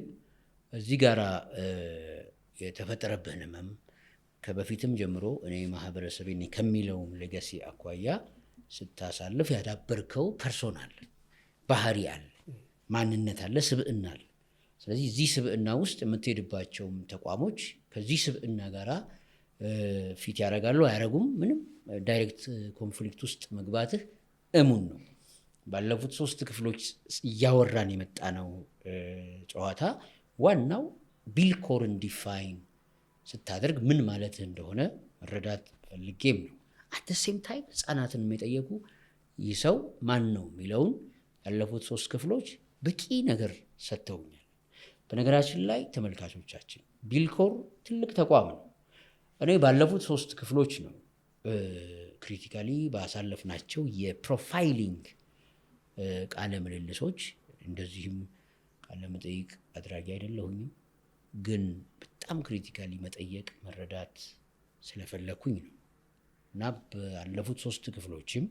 እዚህ ጋራ የተፈጠረብህን ህመም ከበፊትም ጀምሮ እኔ ማህበረሰቤን ከሚለውም ሌጋሲ አኳያ ስታሳልፍ ያዳበርከው ፐርሶናል ባህሪ አለ፣ ማንነት አለ፣ ስብዕና አለ። ስለዚህ እዚህ ስብዕና ውስጥ የምትሄድባቸውም ተቋሞች ከዚህ ስብዕና ጋራ ፊት ያደርጋሉ አያደርጉም፣ ምንም ዳይሬክት ኮንፍሊክት ውስጥ መግባትህ እሙን ነው። ባለፉት 3 ክፍሎች እያወራን የመጣ ነው ጨዋታ ዋናው ቢልኮርን ዲፋይን ስታደርግ ምን ማለትህ እንደሆነ መረዳት ፈልጌም ነው። አት ሴም ታይም ህፃናትን የጠየቁ ይህ ሰው ማን ነው የሚለውን ያለፉት 3 ክፍሎች በቂ ነገር ሰጥተውኛል። በነገራችን ላይ ተመልካቾቻችን ቢልኮር ትልቅ ተቋም ነው። እኔ ባለፉት 3 ክፍሎች ነው ክሪቲካሊ ባሳለፍናቸው የፕሮፋይሊንግ ቃለ ምልልሶች፣ እንደዚህም ቃለ መጠይቅ አድራጊ አይደለሁኝም፣ ግን በጣም ክሪቲካሊ መጠየቅ መረዳት ስለፈለኩኝ ነው እና ባለፉት 3 ክፍሎችም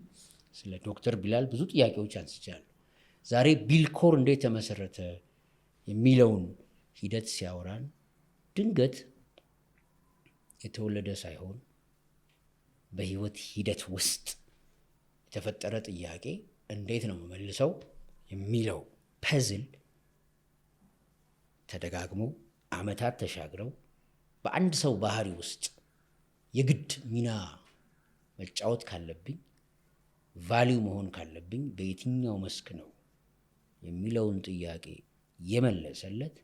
ስለ ዶክተር ቢላል ብዙ ጥያቄዎች አንስቻለሁ። ዛሬ ቢልኮር እንዴት ተመሰረተ የሚለውን ሂደት ሲያወራን ድንገት የተወለደ ሳይሆን በህይወት ሂደት ውስጥ የተፈጠረ ጥያቄ እንዴት ነው መመልሰው የሚለው ፐዝል ተደጋግሞ ዓመታት ተሻግረው በአንድ ሰው ባህሪ ውስጥ የግድ ሚና መጫወት ካለብኝ፣ ቫሊዩ መሆን ካለብኝ በየትኛው መስክ ነው የሚለውን ጥያቄ የመለሰለት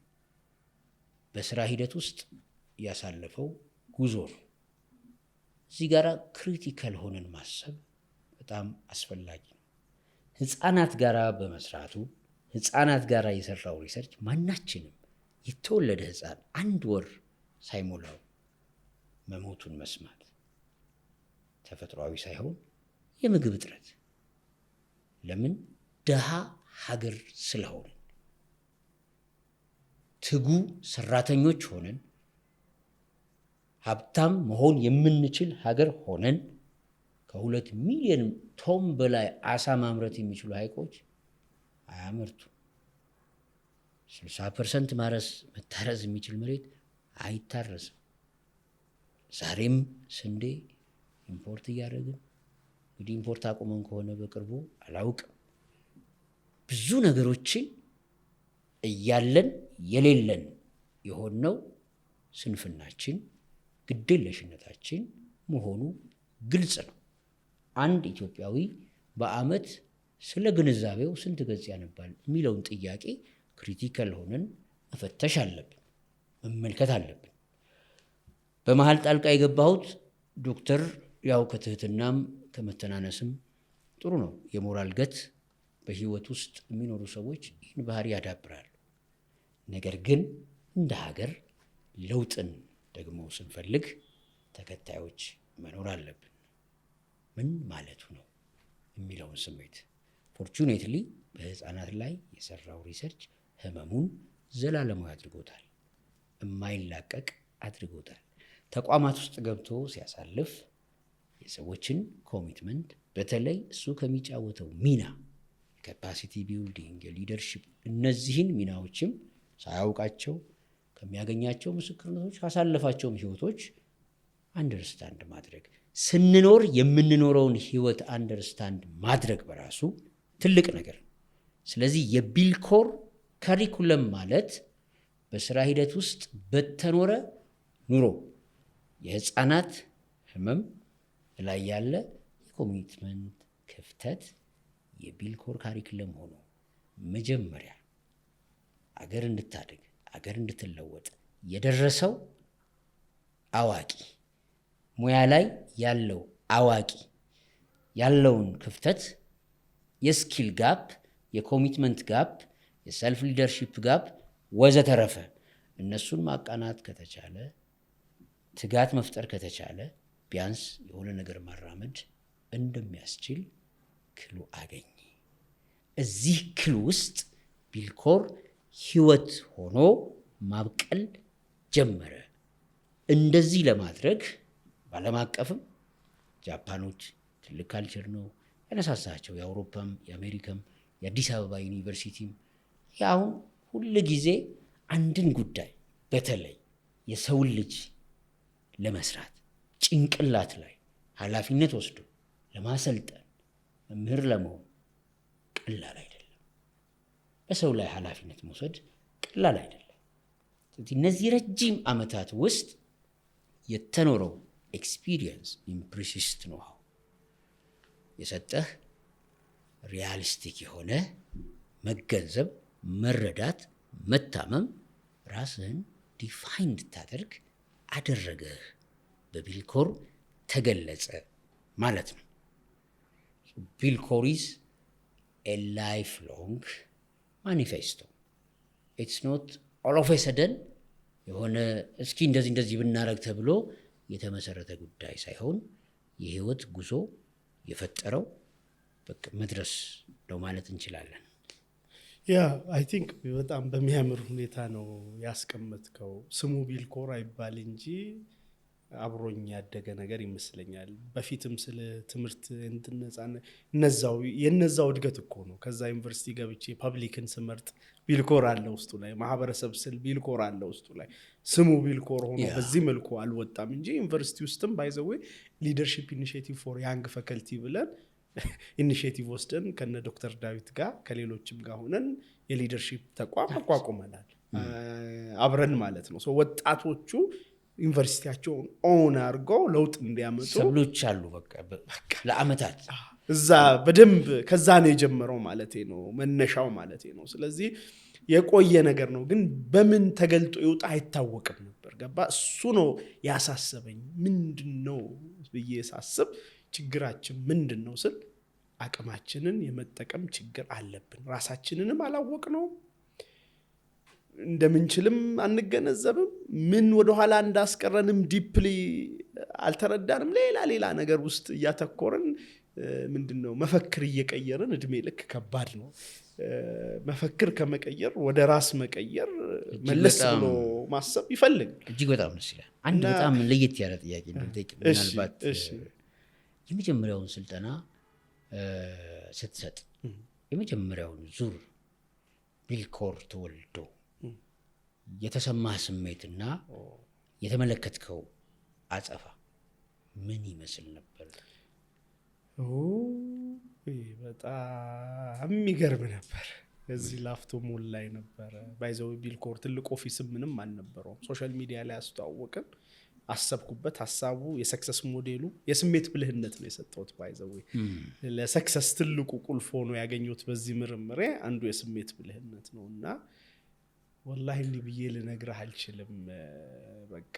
በስራ ሂደት ውስጥ ያሳለፈው ጉዞ ነው። እዚህ ጋር ክሪቲካል ሆነን ማሰብ በጣም አስፈላጊ ነው። ህፃናት ጋር በመስራቱ ህፃናት ጋር የሰራው ሪሰርች ማናችንም የተወለደ ህፃን 1 ወር ሳይሞላው መሞቱን መስማት ተፈጥሯዊ ሳይሆን የምግብ እጥረት፣ ለምን ደሃ ሀገር ስለሆነ ትጉ ሰራተኞች ሆነን ሀብታም መሆን የምንችል ሀገር ሆነን ከ2 ሚሊዮን ቶን በላይ አሳ ማምረት የሚችሉ ሀይቆች አያመርቱ። 60% ማረስ መታረስ የሚችል መሬት አይታረስም። ዛሬም ስንዴ ኢምፖርት እያደረግን እንግዲህ ኢምፖርት አቁመን ከሆነ በቅርቡ አላውቅም። ብዙ ነገሮችን እያለን የሌለን የሆነው ስንፍናችን፣ ግዴለሽነታችን መሆኑ ግልጽ ነው። አንድ ኢትዮጵያዊ በአመት ስለ ግንዛቤው ስንት ገጽ ያነባል የሚለውን ጥያቄ ክሪቲካል ሆነን መፈተሽ አለብን፣ መመልከት አለብን። በመሀል ጣልቃ የገባሁት ዶክተር ያው ከትህትናም ከመተናነስም ጥሩ ነው። የሞራል ገት በህይወት ውስጥ የሚኖሩ ሰዎች ይህን ባህሪ ያዳብራሉ። ነገር ግን እንደ ሀገር ለውጥን ደግሞ ስንፈልግ ተከታዮች መኖር አለብን። ምን ማለቱ ነው የሚለውን ስሜት ፎርቹኔትሊ በህፃናት ላይ የሰራው ሪሰርች ህመሙን ዘላለማዊ አድርጎታል፣ የማይላቀቅ አድርጎታል። ተቋማት ውስጥ ገብቶ ሲያሳልፍ የሰዎችን ኮሚትመንት በተለይ እሱ ከሚጫወተው ሚና ካፓሲቲ ቢልዲንግ፣ የሊደርሺፕ እነዚህን ሚናዎችም ሳያውቃቸው ከሚያገኛቸው ምስክርነቶች ካሳለፋቸውም ህይወቶች አንደርስታንድ ማድረግ ስንኖር የምንኖረውን ህይወት አንደርስታንድ ማድረግ በራሱ ትልቅ ነገር ነው። ስለዚህ የቢልኮር ካሪኩለም ማለት በስራ ሂደት ውስጥ በተኖረ ኑሮ የህፃናት ህመም ላይ ያለ የኮሚትመንት ክፍተት የቢልኮር ካሪኩለም ሆኖ መጀመሪያ አገር እንድታድግ አገር እንድትለወጥ የደረሰው አዋቂ ሙያ ላይ ያለው አዋቂ ያለውን ክፍተት የስኪል ጋፕ፣ የኮሚትመንት ጋፕ፣ የሰልፍ ሊደርሺፕ ጋፕ ወዘተረፈ እነሱን ማቃናት ከተቻለ ትጋት መፍጠር ከተቻለ ቢያንስ የሆነ ነገር ማራመድ እንደሚያስችል ክሉ አገኘ። እዚህ ክሉ ውስጥ ቢልኮር ህይወት ሆኖ ማብቀል ጀመረ። እንደዚህ ለማድረግ በዓለም አቀፍም ጃፓኖች ትልቅ ካልቸር ነው ያነሳሳቸው፣ የአውሮፓም የአሜሪካም የአዲስ አበባ ዩኒቨርሲቲም ያሁን ሁል ጊዜ አንድን ጉዳይ በተለይ የሰውን ልጅ ለመስራት ጭንቅላት ላይ ኃላፊነት ወስዶ ለማሰልጠን መምህር ለመሆን ቀላል አይደለም። በሰው ላይ ኃላፊነት መውሰድ ቀላል አይደለም። እነዚህ ረጅም ዓመታት ውስጥ የተኖረው ኤክስፒሪየንስ ኢምፕሪሲስት ነው የሰጠህ ሪያሊስቲክ የሆነ መገንዘብ፣ መረዳት፣ መታመም ራስህን ዲፋይን እንድታደርግ አደረገህ። በቢልኮር ተገለጸ ማለት ነው። ቢልኮር ኢዝ ኤ ላይፍ ሎንግ ማኒፌስቶ። ኢትስ ኖት ኦል ኦፍ ኤ ሰደን የሆነ እስኪ እንደዚህ ብናረግ ተብሎ የተመሰረተ ጉዳይ ሳይሆን የህይወት ጉዞ የፈጠረው በቃ መድረስ ነው ማለት እንችላለን። ያ አይ ቲንክ በጣም በሚያምር ሁኔታ ነው ያስቀመጥከው። ስሙ ቢልኮር አይባል እንጂ አብሮኝ ያደገ ነገር ይመስለኛል። በፊትም ስለ ትምህርት የነዛው እድገት እኮ ነው። ከዛ ዩኒቨርሲቲ ገብቼ ፐብሊክን ስመርጥ ቢልኮር አለ ውስጡ ላይ፣ ማህበረሰብ ስል ቢልኮር አለ ውስጡ ላይ። ስሙ ቢልኮር ሆኖ በዚህ መልኩ አልወጣም እንጂ ዩኒቨርሲቲ ውስጥም ባይዘዌ ሊደርሺፕ ኢኒሼቲቭ ፎር ያንግ ፈከልቲ ብለን ኢኒሼቲቭ ወስደን ከነ ዶክተር ዳዊት ጋር ከሌሎችም ጋር ሆነን የሊደርሺፕ ተቋም አቋቁመናል አብረን ማለት ነው። ወጣቶቹ ዩኒቨርሲቲያቸውን ኦን አድርገው ለውጥ እንዲያመጡ ሰብሎች አሉ። በቃ ለአመታት እዛ በደንብ ከዛ ነው የጀመረው ማለቴ ነው፣ መነሻው ማለቴ ነው። ስለዚህ የቆየ ነገር ነው፣ ግን በምን ተገልጦ ይውጣ አይታወቅም ነበር። ገባ? እሱ ነው ያሳሰበኝ። ምንድነው ብዬ ሳስብ ችግራችን ምንድነው ስል አቅማችንን የመጠቀም ችግር አለብን። ራሳችንንም አላወቅነውም፣ እንደምንችልም አንገነዘብም። ምን ወደኋላ እንዳስቀረንም ዲፕሊ አልተረዳንም። ሌላ ነገር ውስጥ እያተኮርን ምንድነው መፈክር እየቀየርን እድሜ ልክ ከባድ ነው። መፈክር ከመቀየር ወደ ራስ መቀየር መለስ ብሎ ማሰብ ይፈልግ። እጅግ በጣም ደስ ይላል። አንድ በጣም ለየት ያለ ጥያቄ እንደምጠይቅ ምናልባት የመጀመሪያውን ስልጠና ስትሰጥ የመጀመሪያውን ዙር ቢልኮር ተወልዶ የተሰማህ ስሜትና የተመለከትከው አጸፋ ምን ይመስል ነበር? በጣም የሚገርም ነበር። እዚህ ላፍቶ ሞል ላይ ነበረ። ባይዘው ቢልኮር ትልቅ ኦፊስም ምንም አልነበረውም። ሶሻል ሚዲያ ላይ አስተዋወቅን። አሰብኩበት። ሀሳቡ የሰክሰስ ሞዴሉ የስሜት ብልህነት ነው የሰጠሁት። ባይዘው ለሰክሰስ ትልቁ ቁልፍ ሆኖ ያገኙት በዚህ ምርምሬ አንዱ የስሜት ብልህነት ነው እና ወላሂ እንዲህ ብዬ ልነግርህ አልችልም። በቃ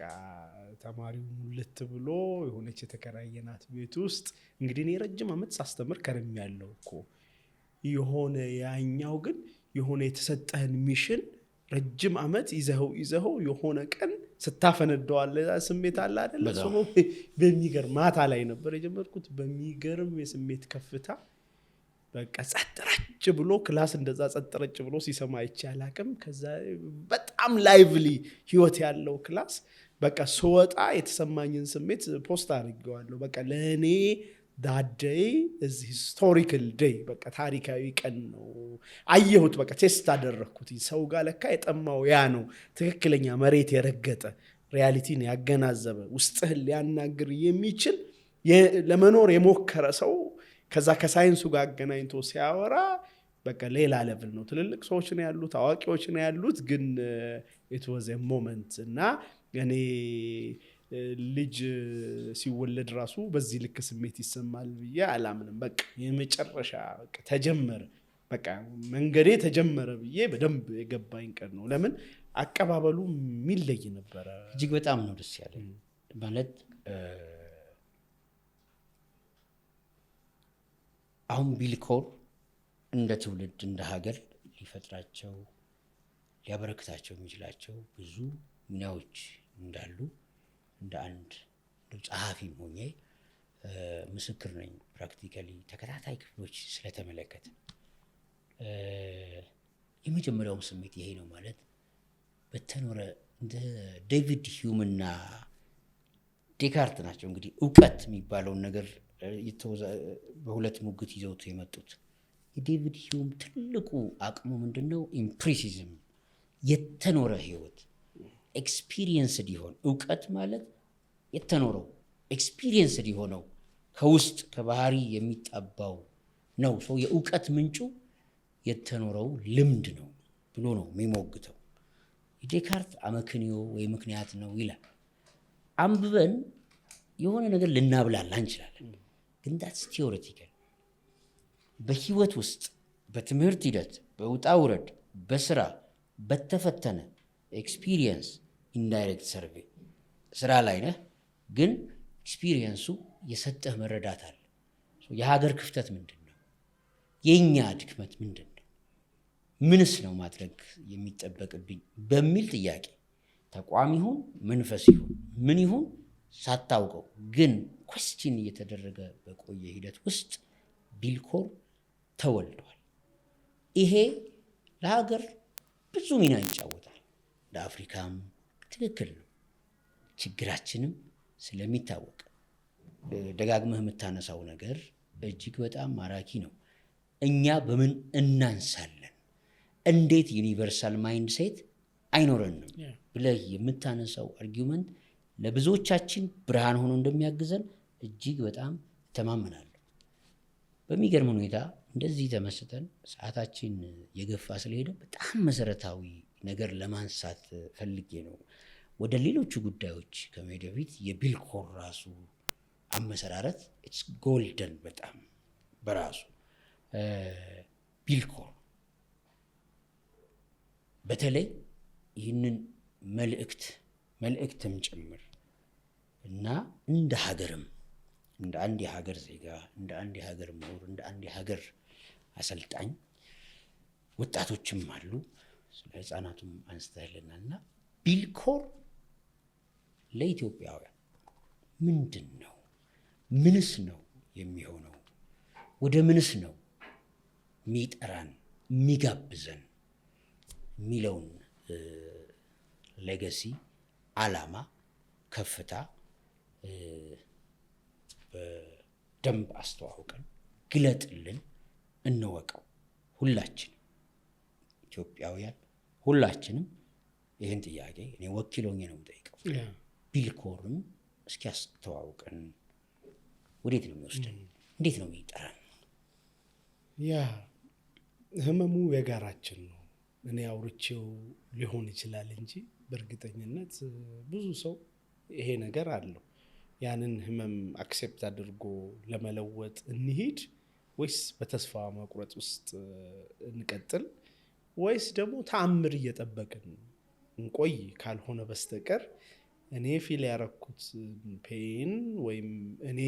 ተማሪው ሙልት ብሎ የሆነች የተከራየናት ቤት ውስጥ እንግዲህ እኔ ረጅም ዓመት ሳስተምር ከርም ያለው እኮ የሆነ ያኛው ግን የሆነ የተሰጠህን ሚሽን ረጅም ዓመት ይዘኸው የሆነ ቀን ስታፈነደዋል ስሜት አለ አይደለ? በሚገርም ማታ ላይ ነበር የጀመርኩት። በሚገርም የስሜት ከፍታ በቃ ጸጥረጭ ብሎ ክላስ እንደዛ ጸጥረጭ ብሎ ሲሰማ ይቻል አቅም ከዛ በጣም ላይቭሊ ህይወት ያለው ክላስ በቃ ስወጣ የተሰማኝን ስሜት ፖስት አድርጌዋለሁ። በቃ ለእኔ that day is historical day በቃ ታሪካዊ ቀን ነው። አየሁት፣ በቃ ቴስት አደረኩት። ሰው ጋር ለካ የጠማው ያ ነው። ትክክለኛ መሬት የረገጠ ሪያሊቲን ያገናዘበ ውስጥህን ሊያናግር የሚችል ለመኖር የሞከረ ሰው ከዛ ከሳይንሱ ጋር አገናኝቶ ሲያወራ በቃ ሌላ ሌቭል ነው። ትልልቅ ሰዎች ነው ያሉት፣ አዋቂዎች ነው ያሉት። ግን it was a moment እና እኔ ልጅ ሲወለድ ራሱ በዚህ ልክ ስሜት ይሰማል ብዬ አላምንም። በቃ የመጨረሻ በቃ ተጀመረ፣ በቃ መንገዴ ተጀመረ ብዬ በደንብ የገባኝ ቀን ነው። ለምን አቀባበሉ የሚለይ ነበረ። እጅግ በጣም ነው ደስ ያለኝ። ማለት አሁን ቢልኮር እንደ ትውልድ እንደ ሀገር ሊፈጥራቸው ሊያበረክታቸው የሚችላቸው ብዙ ሚናዎች እንዳሉ እንደ አንድ ጸሐፊም ሆኜ ምስክር ነኝ። ፕራክቲካሊ ተከታታይ ክፍሎች ስለተመለከተ የመጀመሪያውም ስሜት ይሄ ነው። ማለት በተኖረ እንደ ዴቪድ ሂውምና ዴካርት ናቸው እንግዲህ እውቀት የሚባለውን ነገር በሁለት ሙግት ይዘውት የመጡት። የዴቪድ ሂውም ትልቁ አቅሙ ምንድነው? ኢምፕሪሲዝም፣ የተኖረ ህይወት ኤክስፒሪየንስድ ይሆን። እውቀት ማለት የተኖረው ኤክስፒሪየንስድ ይሆነው ከውስጥ ከባህሪ የሚጣባው ነው። ሰው የእውቀት ምንጩ የተኖረው ልምድ ነው ብሎ ነው የሚሞግተው። የዴካርት አመክንዮ ወይ ምክንያት ነው ይላል። አንብበን የሆነ ነገር ልናብላላ እንችላለን፣ ግን that's theoretical። በህይወት ውስጥ በትምህርት ሂደት በውጣ ውረድ በስራ በተፈተነ ኤክስፒሪየንስ ኢንዳይሬክት ሰርቬይ ስራ ላይ ነህ፣ ግን ኤክስፒሪየንሱ የሰጠህ መረዳት አለ። የሀገር ክፍተት ምንድን ነው? የእኛ ድክመት ምንድን ነው? ምንስ ነው ማድረግ የሚጠበቅብኝ በሚል ጥያቄ ተቋም ይሁን መንፈስ ይሁን ምን ይሁን ሳታውቀው ግን ኮስችን እየተደረገ በቆየ ሂደት ውስጥ ቢልኮር ተወልዷል። ይሄ ለሀገር ብዙ ሚና ይጫወታል። ለአፍሪካም ትክክል ነው። ችግራችንም ስለሚታወቅ ደጋግመህ የምታነሳው ነገር እጅግ በጣም ማራኪ ነው። እኛ በምን እናንሳለን? እንዴት ዩኒቨርሳል ማይንድ ሴት አይኖረንም ብለህ የምታነሳው አርጊውመንት ለብዙዎቻችን ብርሃን ሆኖ እንደሚያግዘን እጅግ በጣም ተማመናለሁ። በሚገርም ሁኔታ እንደዚህ ተመስጠን ሰዓታችን የገፋ ስለሄደ በጣም መሰረታዊ ነገር ለማንሳት ፈልጌ ነው። ወደ ሌሎቹ ጉዳዮች ከመሄድ በፊት የቢልኮር ራሱ አመሰራረት ኢትስ ጎልደን በጣም በራሱ ቢልኮር በተለይ ይህንን መልእክትም ጭምር እና እንደ ሀገርም እንደ አንድ የሀገር ዜጋ እንደ አንድ የሀገር ምሁር እንደ አንድ የሀገር አሰልጣኝ ወጣቶችም አሉ፣ ስለ ህፃናቱም አንስተህልናልና ቢልኮር ለኢትዮጵያውያን ምንድን ነው? ምንስ ነው የሚሆነው? ወደ ምንስ ነው የሚጠራን የሚጋብዘን የሚለውን ሌጋሲ አላማ ከፍታ በደንብ አስተዋውቀን ግለጥልን፣ እንወቀው። ሁላችንም ኢትዮጵያውያን ሁላችንም ይህን ጥያቄ እኔ ወኪል ሆኜ ነው የምጠይቀው። ቢልኮርን እስኪ አስተዋውቀን። ወዴት ነው የሚወስደን? እንዴት ነው የሚጠራን? ያ ህመሙ የጋራችን ነው። እኔ አውርቼው ሊሆን ይችላል እንጂ በእርግጠኝነት ብዙ ሰው ይሄ ነገር አለው። ያንን ህመም አክሴፕት አድርጎ ለመለወጥ እንሂድ ወይስ በተስፋ መቁረጥ ውስጥ እንቀጥል ወይስ ደግሞ ተአምር እየጠበቅን እንቆይ ካልሆነ በስተቀር እኔ ፊል ያረኩት ፔን ወይም እኔ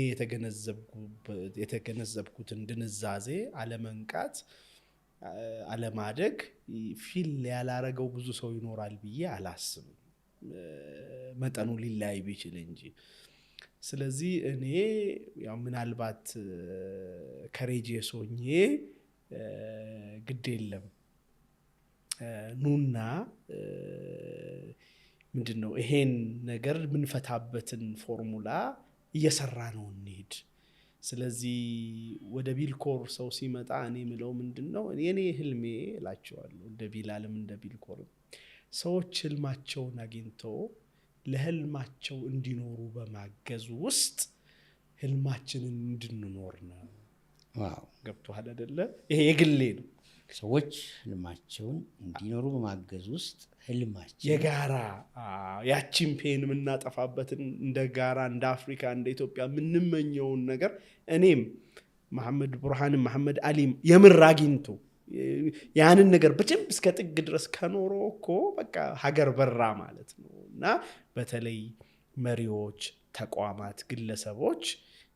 የተገነዘብኩትን ድንዛዜ አለመንቃት አለማደግ ፊል ያላረገው ብዙ ሰው ይኖራል ብዬ አላስብም፣ መጠኑ ሊላይ ቢችል እንጂ። ስለዚህ እኔ ያው ምናልባት ከሬጂየስ ሆኜ ግድ የለም ኑና ምንድነው ይሄን ነገር ምንፈታበትን ፎርሙላ እየሰራ ነው እንሂድ። ስለዚህ ወደ ቢልኮር ሰው ሲመጣ እኔ ምለው ምንድነው እኔ ህልሜ እላቸዋለሁ፣ እንደ ቢላልም እንደ ቢልኮርም ሰዎች ህልማቸውን አግኝተው ለህልማቸው እንዲኖሩ በማገዝ ውስጥ ህልማችንን እንድንኖር ነው። ዋው ገብቶሃል አይደለ? ይሄ የግሌ ነው። ሰዎች ህልማቸውን እንዲኖሩ በማገዝ ውስጥ ህልማችን የጋራ ያቺን ፔን የምናጠፋበትን እንደ ጋራ እንደ አፍሪካ እንደ ኢትዮጵያ የምንመኘውን ነገር እኔም መሐመድ ቡርሃንም መሐመድ አሊም የምር አግኝቶ ያንን ነገር በደንብ እስከ ጥግ ድረስ ከኖሮ እኮ በቃ ሀገር በራ ማለት ነው። እና በተለይ መሪዎች፣ ተቋማት፣ ግለሰቦች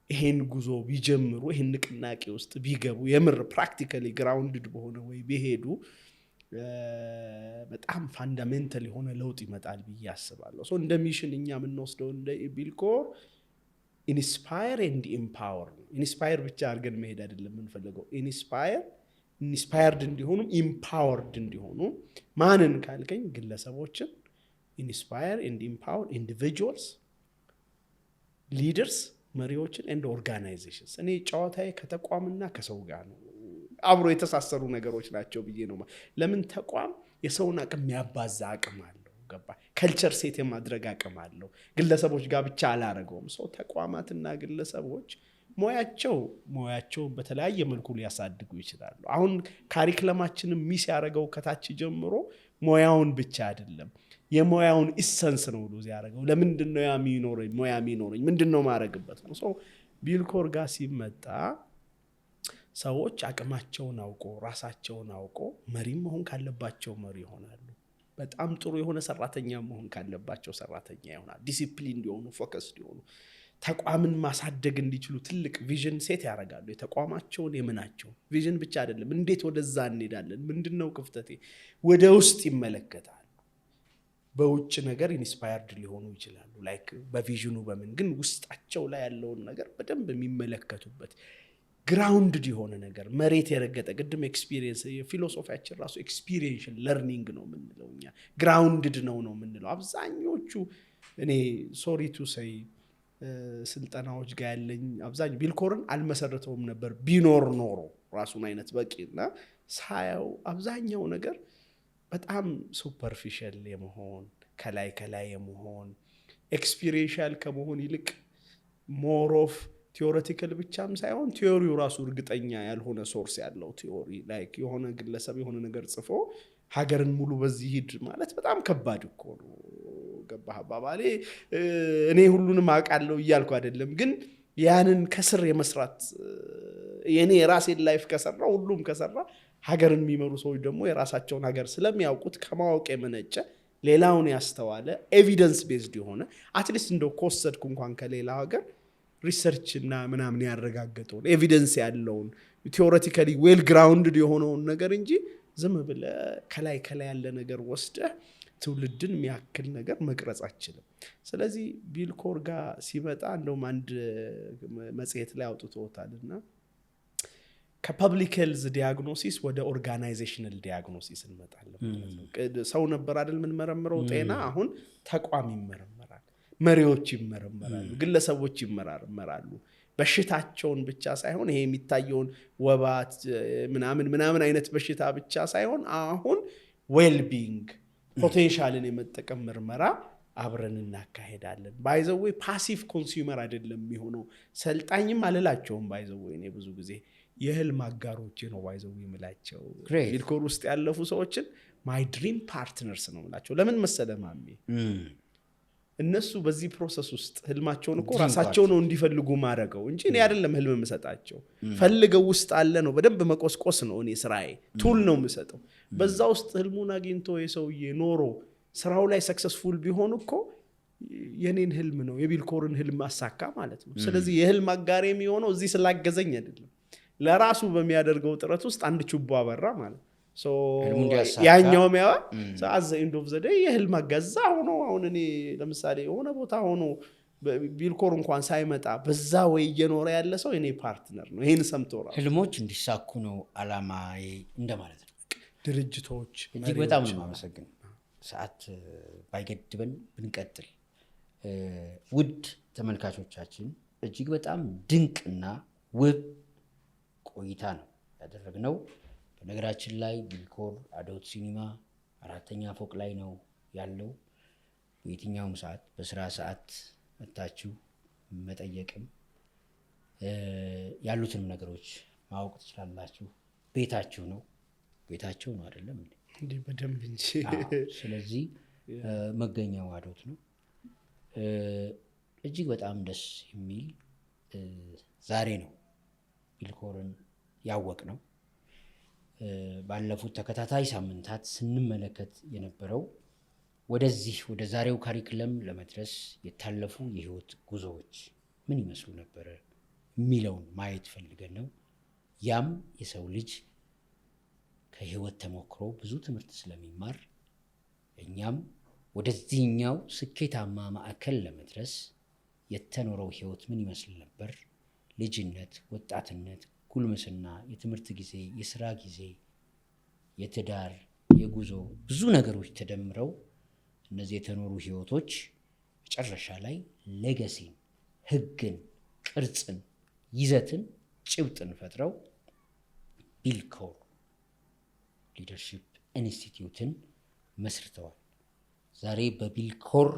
ይሄን ጉዞ ቢጀምሩ ይሄን ንቅናቄ ውስጥ ቢገቡ የምር ፕራክቲካሊ ግራውንድድ በሆነ ወይ ቢሄዱ በጣም ፋንዳሜንታል የሆነ ለውጥ ይመጣል ብዬ አስባለሁ። ሶ እንደ ሚሽን እኛ የምንወስደው እንደ ቢልኮር ኢንስፓየር ኤንድ ኢምፓወር ነው። ኢንስፓየር ብቻ አድርገን መሄድ አይደለም የምንፈልገው። ኢንስፓየርድ እንዲሆኑ ኢምፓወርድ እንዲሆኑ ማንን ካልከኝ ግለሰቦችን ኢንስፓየር ኤንድ ኢምፓወር ኢንዲቪጁዋልስ ሊደርስ መሪዎችን ኤንድ ኦርጋናይዜሽንስ። እኔ ጨዋታዬ ከተቋምና ከሰው ጋር ነው። አብሮ የተሳሰሩ ነገሮች ናቸው ብዬ ነው። ለምን ተቋም የሰውን አቅም የሚያባዛ አቅም አለው። ገባ? ከልቸር ሴት የማድረግ አቅም አለው። ግለሰቦች ጋር ብቻ አላረገውም። ሰው ተቋማትና ግለሰቦች ሙያቸውን በተለያየ መልኩ ሊያሳድጉ ይችላሉ። አሁን ካሪክለማችንም ሚስ ያደረገው ከታች ጀምሮ ሙያውን ብቻ አይደለም፣ የሙያውን ኢሰንስ ነው ሉዝ ያደረገው። ለምንድነው ሙያ የሚኖረኝ ምንድነው ማረግበት ነው። ሰው ቢልኮር ጋር ሲመጣ ሰዎች አቅማቸውን አውቆ ራሳቸውን አውቆ መሪም መሆን ካለባቸው መሪ ይሆናሉ። በጣም ጥሩ የሆነ ሰራተኛ መሆን ካለባቸው ሰራተኛ ይሆናል። ዲሲፕሊን እንዲሆኑ፣ ፎከስ እንዲሆኑ፣ ተቋምን ማሳደግ እንዲችሉ ትልቅ ቪዥን ሴት ያደርጋሉ። የተቋማቸውን የምናቸው ቪዥን ብቻ አይደለም፣ እንዴት ወደዛ እንሄዳለን፣ ምንድነው ክፍተቴ፣ ወደ ውስጥ ይመለከታሉ። በውጭ ነገር ኢንስፓየርድ ሊሆኑ ይችላሉ፣ ላይክ በቪዥኑ በምን ግን ውስጣቸው ላይ ያለውን ነገር በደንብ የሚመለከቱበት ግራውንድድ የሆነ ነገር መሬት የረገጠ ቅድም ኤክስፒሪየንስ የፊሎሶፊያችን ራሱ ኤክስፒሪየንሽን ለርኒንግ ነው የምንለው እኛ ግራውንድድ ነው የምንለው አብዛኞቹ። እኔ ሶሪ ቱ ሰይ ስልጠናዎች ጋር ያለኝ አብዛኛው ቢልኮርን አልመሰረተውም ነበር ቢኖር ኖሮ ራሱን አይነት በቂና ሳያው አብዛኛው ነገር በጣም ሱፐርፊሻል የመሆን ከላይ የመሆን ኤክስፒሪየንሻል ከመሆን ይልቅ ሞር ኦፍ ቲዮሬቲካል ብቻም ሳይሆን ቲዮሪው ራሱ እርግጠኛ ያልሆነ ሶርስ ያለው ቲዮሪ ላይክ የሆነ ግለሰብ የሆነ ነገር ጽፎ ሀገርን ሙሉ በዚህ ሂድ ማለት በጣም ከባድ እኮ ነው። ገባህ አባባሌ? እኔ ሁሉንም አውቃለሁ እያልኩ አይደለም፣ ግን ያንን ከስር የመስራት የኔ የራሴን ላይፍ ከሰራ ሁሉም ከሰራ ሀገርን የሚመሩ ሰዎች ደግሞ የራሳቸውን ሀገር ስለሚያውቁት ከማወቅ የመነጨ ሌላውን ያስተዋለ ኤቪደንስ ቤዝድ የሆነ አትሊስት እንደው ከወሰድኩ እንኳን ከሌላ ሀገር ሪሰርች እና ምናምን ያረጋገጠውን ኤቪደንስ ያለውን ቲዮሬቲካሊ ዌል ግራውንድድ የሆነውን ነገር እንጂ ዝም ብለህ ከላይ ያለ ነገር ወስደህ ትውልድን የሚያክል ነገር መቅረጽ አችልም። ስለዚህ ቢልኮር ጋር ሲመጣ እንደውም አንድ መጽሔት ላይ አውጥቶታልና ከፐብሊክ ሄልዝ ዲያግኖሲስ ወደ ኦርጋናይዜሽናል ዲያግኖሲስ እንመጣለን ማለት ነው። ሰው ነበር አይደል ምን መረምረው ጤና፣ አሁን ተቋም ይመረመራል፣ መሪዎች ይመረመራሉ፣ ግለሰቦች ይመረመራሉ። በሽታቸውን ብቻ ሳይሆን ይሄ የሚታየውን ወባት ምናምን አይነት በሽታ ብቻ ሳይሆን አሁን ዌልቢንግ ፖቴንሻልን የመጠቀም ምርመራ አብረን እናካሄዳለን። ባይዘዌ ፓሲቭ ኮንሱመር አይደለም የሚሆነው። ሰልጣኝም አልላቸውም ባይዘዌ እኔ ብዙ ጊዜ የህልም አጋሮቼ ነው ባይዘዌ የምላቸው። ቢልኮር ውስጥ ያለፉ ሰዎችን ማይ ድሪም ፓርትነርስ ነው የምላቸው። ለምን መሰለህ ማሜ? እነሱ በዚህ ፕሮሰስ ውስጥ ህልማቸውን እኮ ራሳቸው ነው እንዲፈልጉ ማድረገው እንጂ እኔ አይደለም ህልም የምሰጣቸው። ፈልገው ውስጥ አለ ነው በደንብ መቆስቆስ ነው እኔ ስራዬ፣ ቱል ነው የምሰጠው። በዛ ውስጥ ህልሙን አግኝቶ የሰውዬ ኖሮ ስራው ላይ ሰክሰስፉል ቢሆን እኮ የኔን ህልም ነው የቢልኮርን ህልም አሳካ ማለት ነው። ስለዚህ የህልም አጋሪ የሚሆነው እዚህ ስላገዘኝ አይደለም፣ ለራሱ በሚያደርገው ጥረት ውስጥ አንድ ችቦ አበራ ማለት ሶ ህልሙ እንዲያሳካ ያኛው ሚያ አዘ ኢንድ ኦፍ ዘ ዴይ የህልም አጋዛ ሆኖ አሁን እኔ ለምሳሌ የሆነ ቦታ ሆኖ ቢልኮር እንኳን ሳይመጣ በዛ ወይ እየኖረ ያለ ሰው የኔ ፓርትነር ነው። ይሄን ሰምቶ ራሱ ህልሞች እንዲሳኩ ነው አላማዬ እንደማለት ነው። ድርጅቶች እጅግ በጣም ነው የማመሰግነው። ሰዓት ባይገድበን ብንቀጥል። ውድ ተመልካቾቻችን እጅግ በጣም ድንቅና ውብ ቆይታ ነው ያደረግነው። በነገራችን ላይ ቢልኮር አዶት ሲኒማ 4ኛ ፎቅ ላይ ነው ያለው። በየትኛውም ሰዓት በስራ ሰዓት መታችሁ መጠየቅም ያሉትን ነገሮች ማወቅ ትችላላችሁ። ቤታችሁ ነው አይደለም እንዴ? በደንብ እንጂ። ስለዚህ መገኛው አዶት ነው። እጅግ በጣም ደስ የሚል ዛሬ ነው ቢልኮርን ያወቅ ነው። ባለፉት ተከታታይ ሳምንታት ስንመለከት የነበረው ወደዚህ ወደ ዛሬው ካሪክለም ለመድረስ የታለፉ የህይወት ጉዞዎች ምን ይመስሉ ነበረ የሚለውን ማየት ፈልገን ነው። ያም የሰው ልጅ ከህይወት ተሞክሮ ብዙ ትምህርት ስለሚማር እኛም ወደዚህኛው ስኬታማ ማዕከል ለመድረስ የተኖረው ህይወት ምን ይመስል ነበር፣ ልጅነት፣ ወጣትነት፣ ጉልምስና፣ የትምህርት ጊዜ፣ የስራ ጊዜ፣ የትዳር፣ የጉዞ ብዙ ነገሮች ተደምረው እነዚህ የተኖሩ ህይወቶች መጨረሻ ላይ ሌጋሲን፣ ህግን፣ ቅርጽን፣ ይዘትን፣ ጭብጥን ፈጥረው ቢልኮር ሊደርሺፕ ኢንስቲትዩትን መስርተዋል። ዛሬ በቢልኮር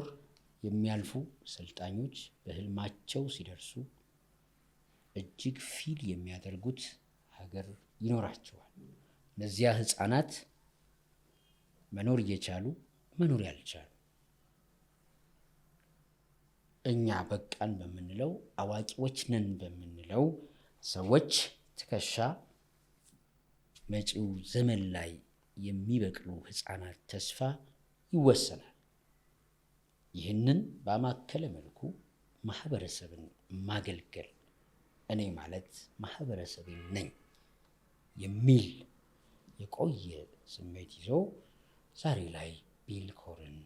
የሚያልፉ ሰልጣኞች በህልማቸው ሲደርሱ እጅግ ፊል የሚያደርጉት ሀገር ይኖራቸዋል። እነዚያ ህፃናት መኖር እየቻሉ መኖር ያልቻሉ እኛ በቃን በምንለው አዋቂዎች ነን በምንለው ሰዎች ትከሻ መጪው ዘመን ላይ የሚበቅሉ ህፃናት ተስፋ ይወሰናል። ይህንን ባማከለ መልኩ ማህበረሰብን ማገልገል እኔ ማለት ማህበረሰብ ነኝ የሚል የቆየ ስሜት ይዞ ዛሬ ላይ ቢልኮርን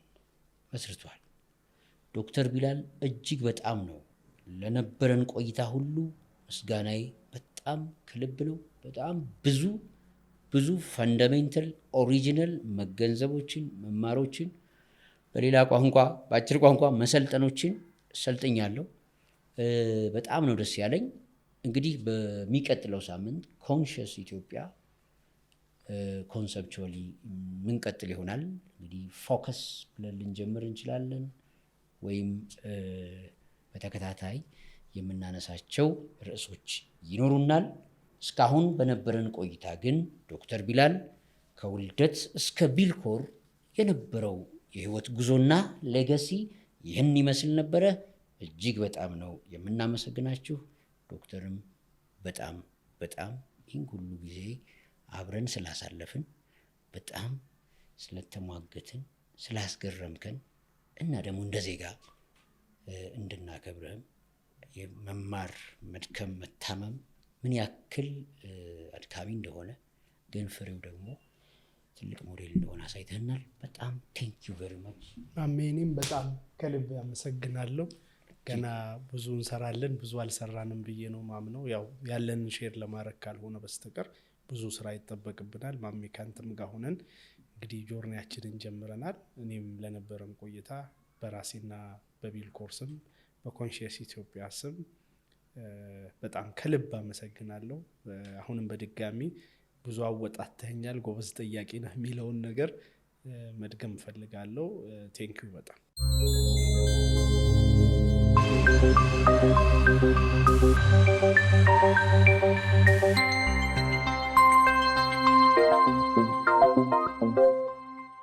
መስርቷል። ዶክተር ቢላል እጅግ በጣም ነው ለነበረን ቆይታ ሁሉ ምስጋናዬ በጣም ከልብ ነው። በጣም ብዙ ፈንዳሜንታል ኦሪጂናል መገንዘቦችን መማሮችን በሌላ ቋንቋ በአጭር ቋንቋ መሰልጠኖችን ሰልጥኛለሁ። በጣም ነው ደስ ያለኝ። እንግዲህ በሚቀጥለው ሳምንት ኮንሽስ ኢትዮጵያ ኮንሰፕቹዋሊ ምንቀጥል ይሆናል። እንግዲህ ፎከስ ብለን ልንጀምር እንችላለን ወይም በተከታታይ የምናነሳቸው ርዕሶች ይኖሩናል። እስካሁን በነበረን ቆይታ ግን ዶክተር ቢላል ከውልደት እስከ ቢልኮር የነበረው የህይወት ጉዞና ሌጋሲ ይህን ይመስል ነበረ። እጅግ በጣም ነው የምናመሰግናችሁ። ዶክተርም በጣም ይህን ሁሉ ጊዜ አብረን ስላሳለፍን፣ በጣም ስለተሟገትን፣ ስላስገረምከን እና ደግሞ እንደ ዜጋ እንድናከብርህም የመማር መድከም መታመም ምን ያክል አድካሚ እንደሆነ ግን ፍሬው ደግሞ ትልቅ ሞዴል እንደሆነ አሳይተናል። በጣም ቴንክ ዩ ቬሪ ማች። እኔም በጣም ከልብ አመሰግናለሁ። ገና ብዙ እንሰራለን፣ ብዙ አልሰራንም ብዬ ነው ማምነው። ያው ያለንን ሼር ለማድረግ ካልሆነ በስተቀር ብዙ ስራ ይጠበቅብናል። ማሜ ካንተም ጋር ሆነን እንግዲህ ጆርኒያችንን ጀምረናል። እኔም ለነበረን ቆይታ በራሴና በቢልኮር ስም በኮንሽስ ኢትዮጵያ ስም በጣም ከልብ አመሰግናለሁ። አሁንም በድጋሚ ብዙ አወጣተኛል፣ ጎበዝ ጠያቂ ነህ የሚለውን ነገር መድገም ፈልጋለሁ። ቴንክ ዩ በጣም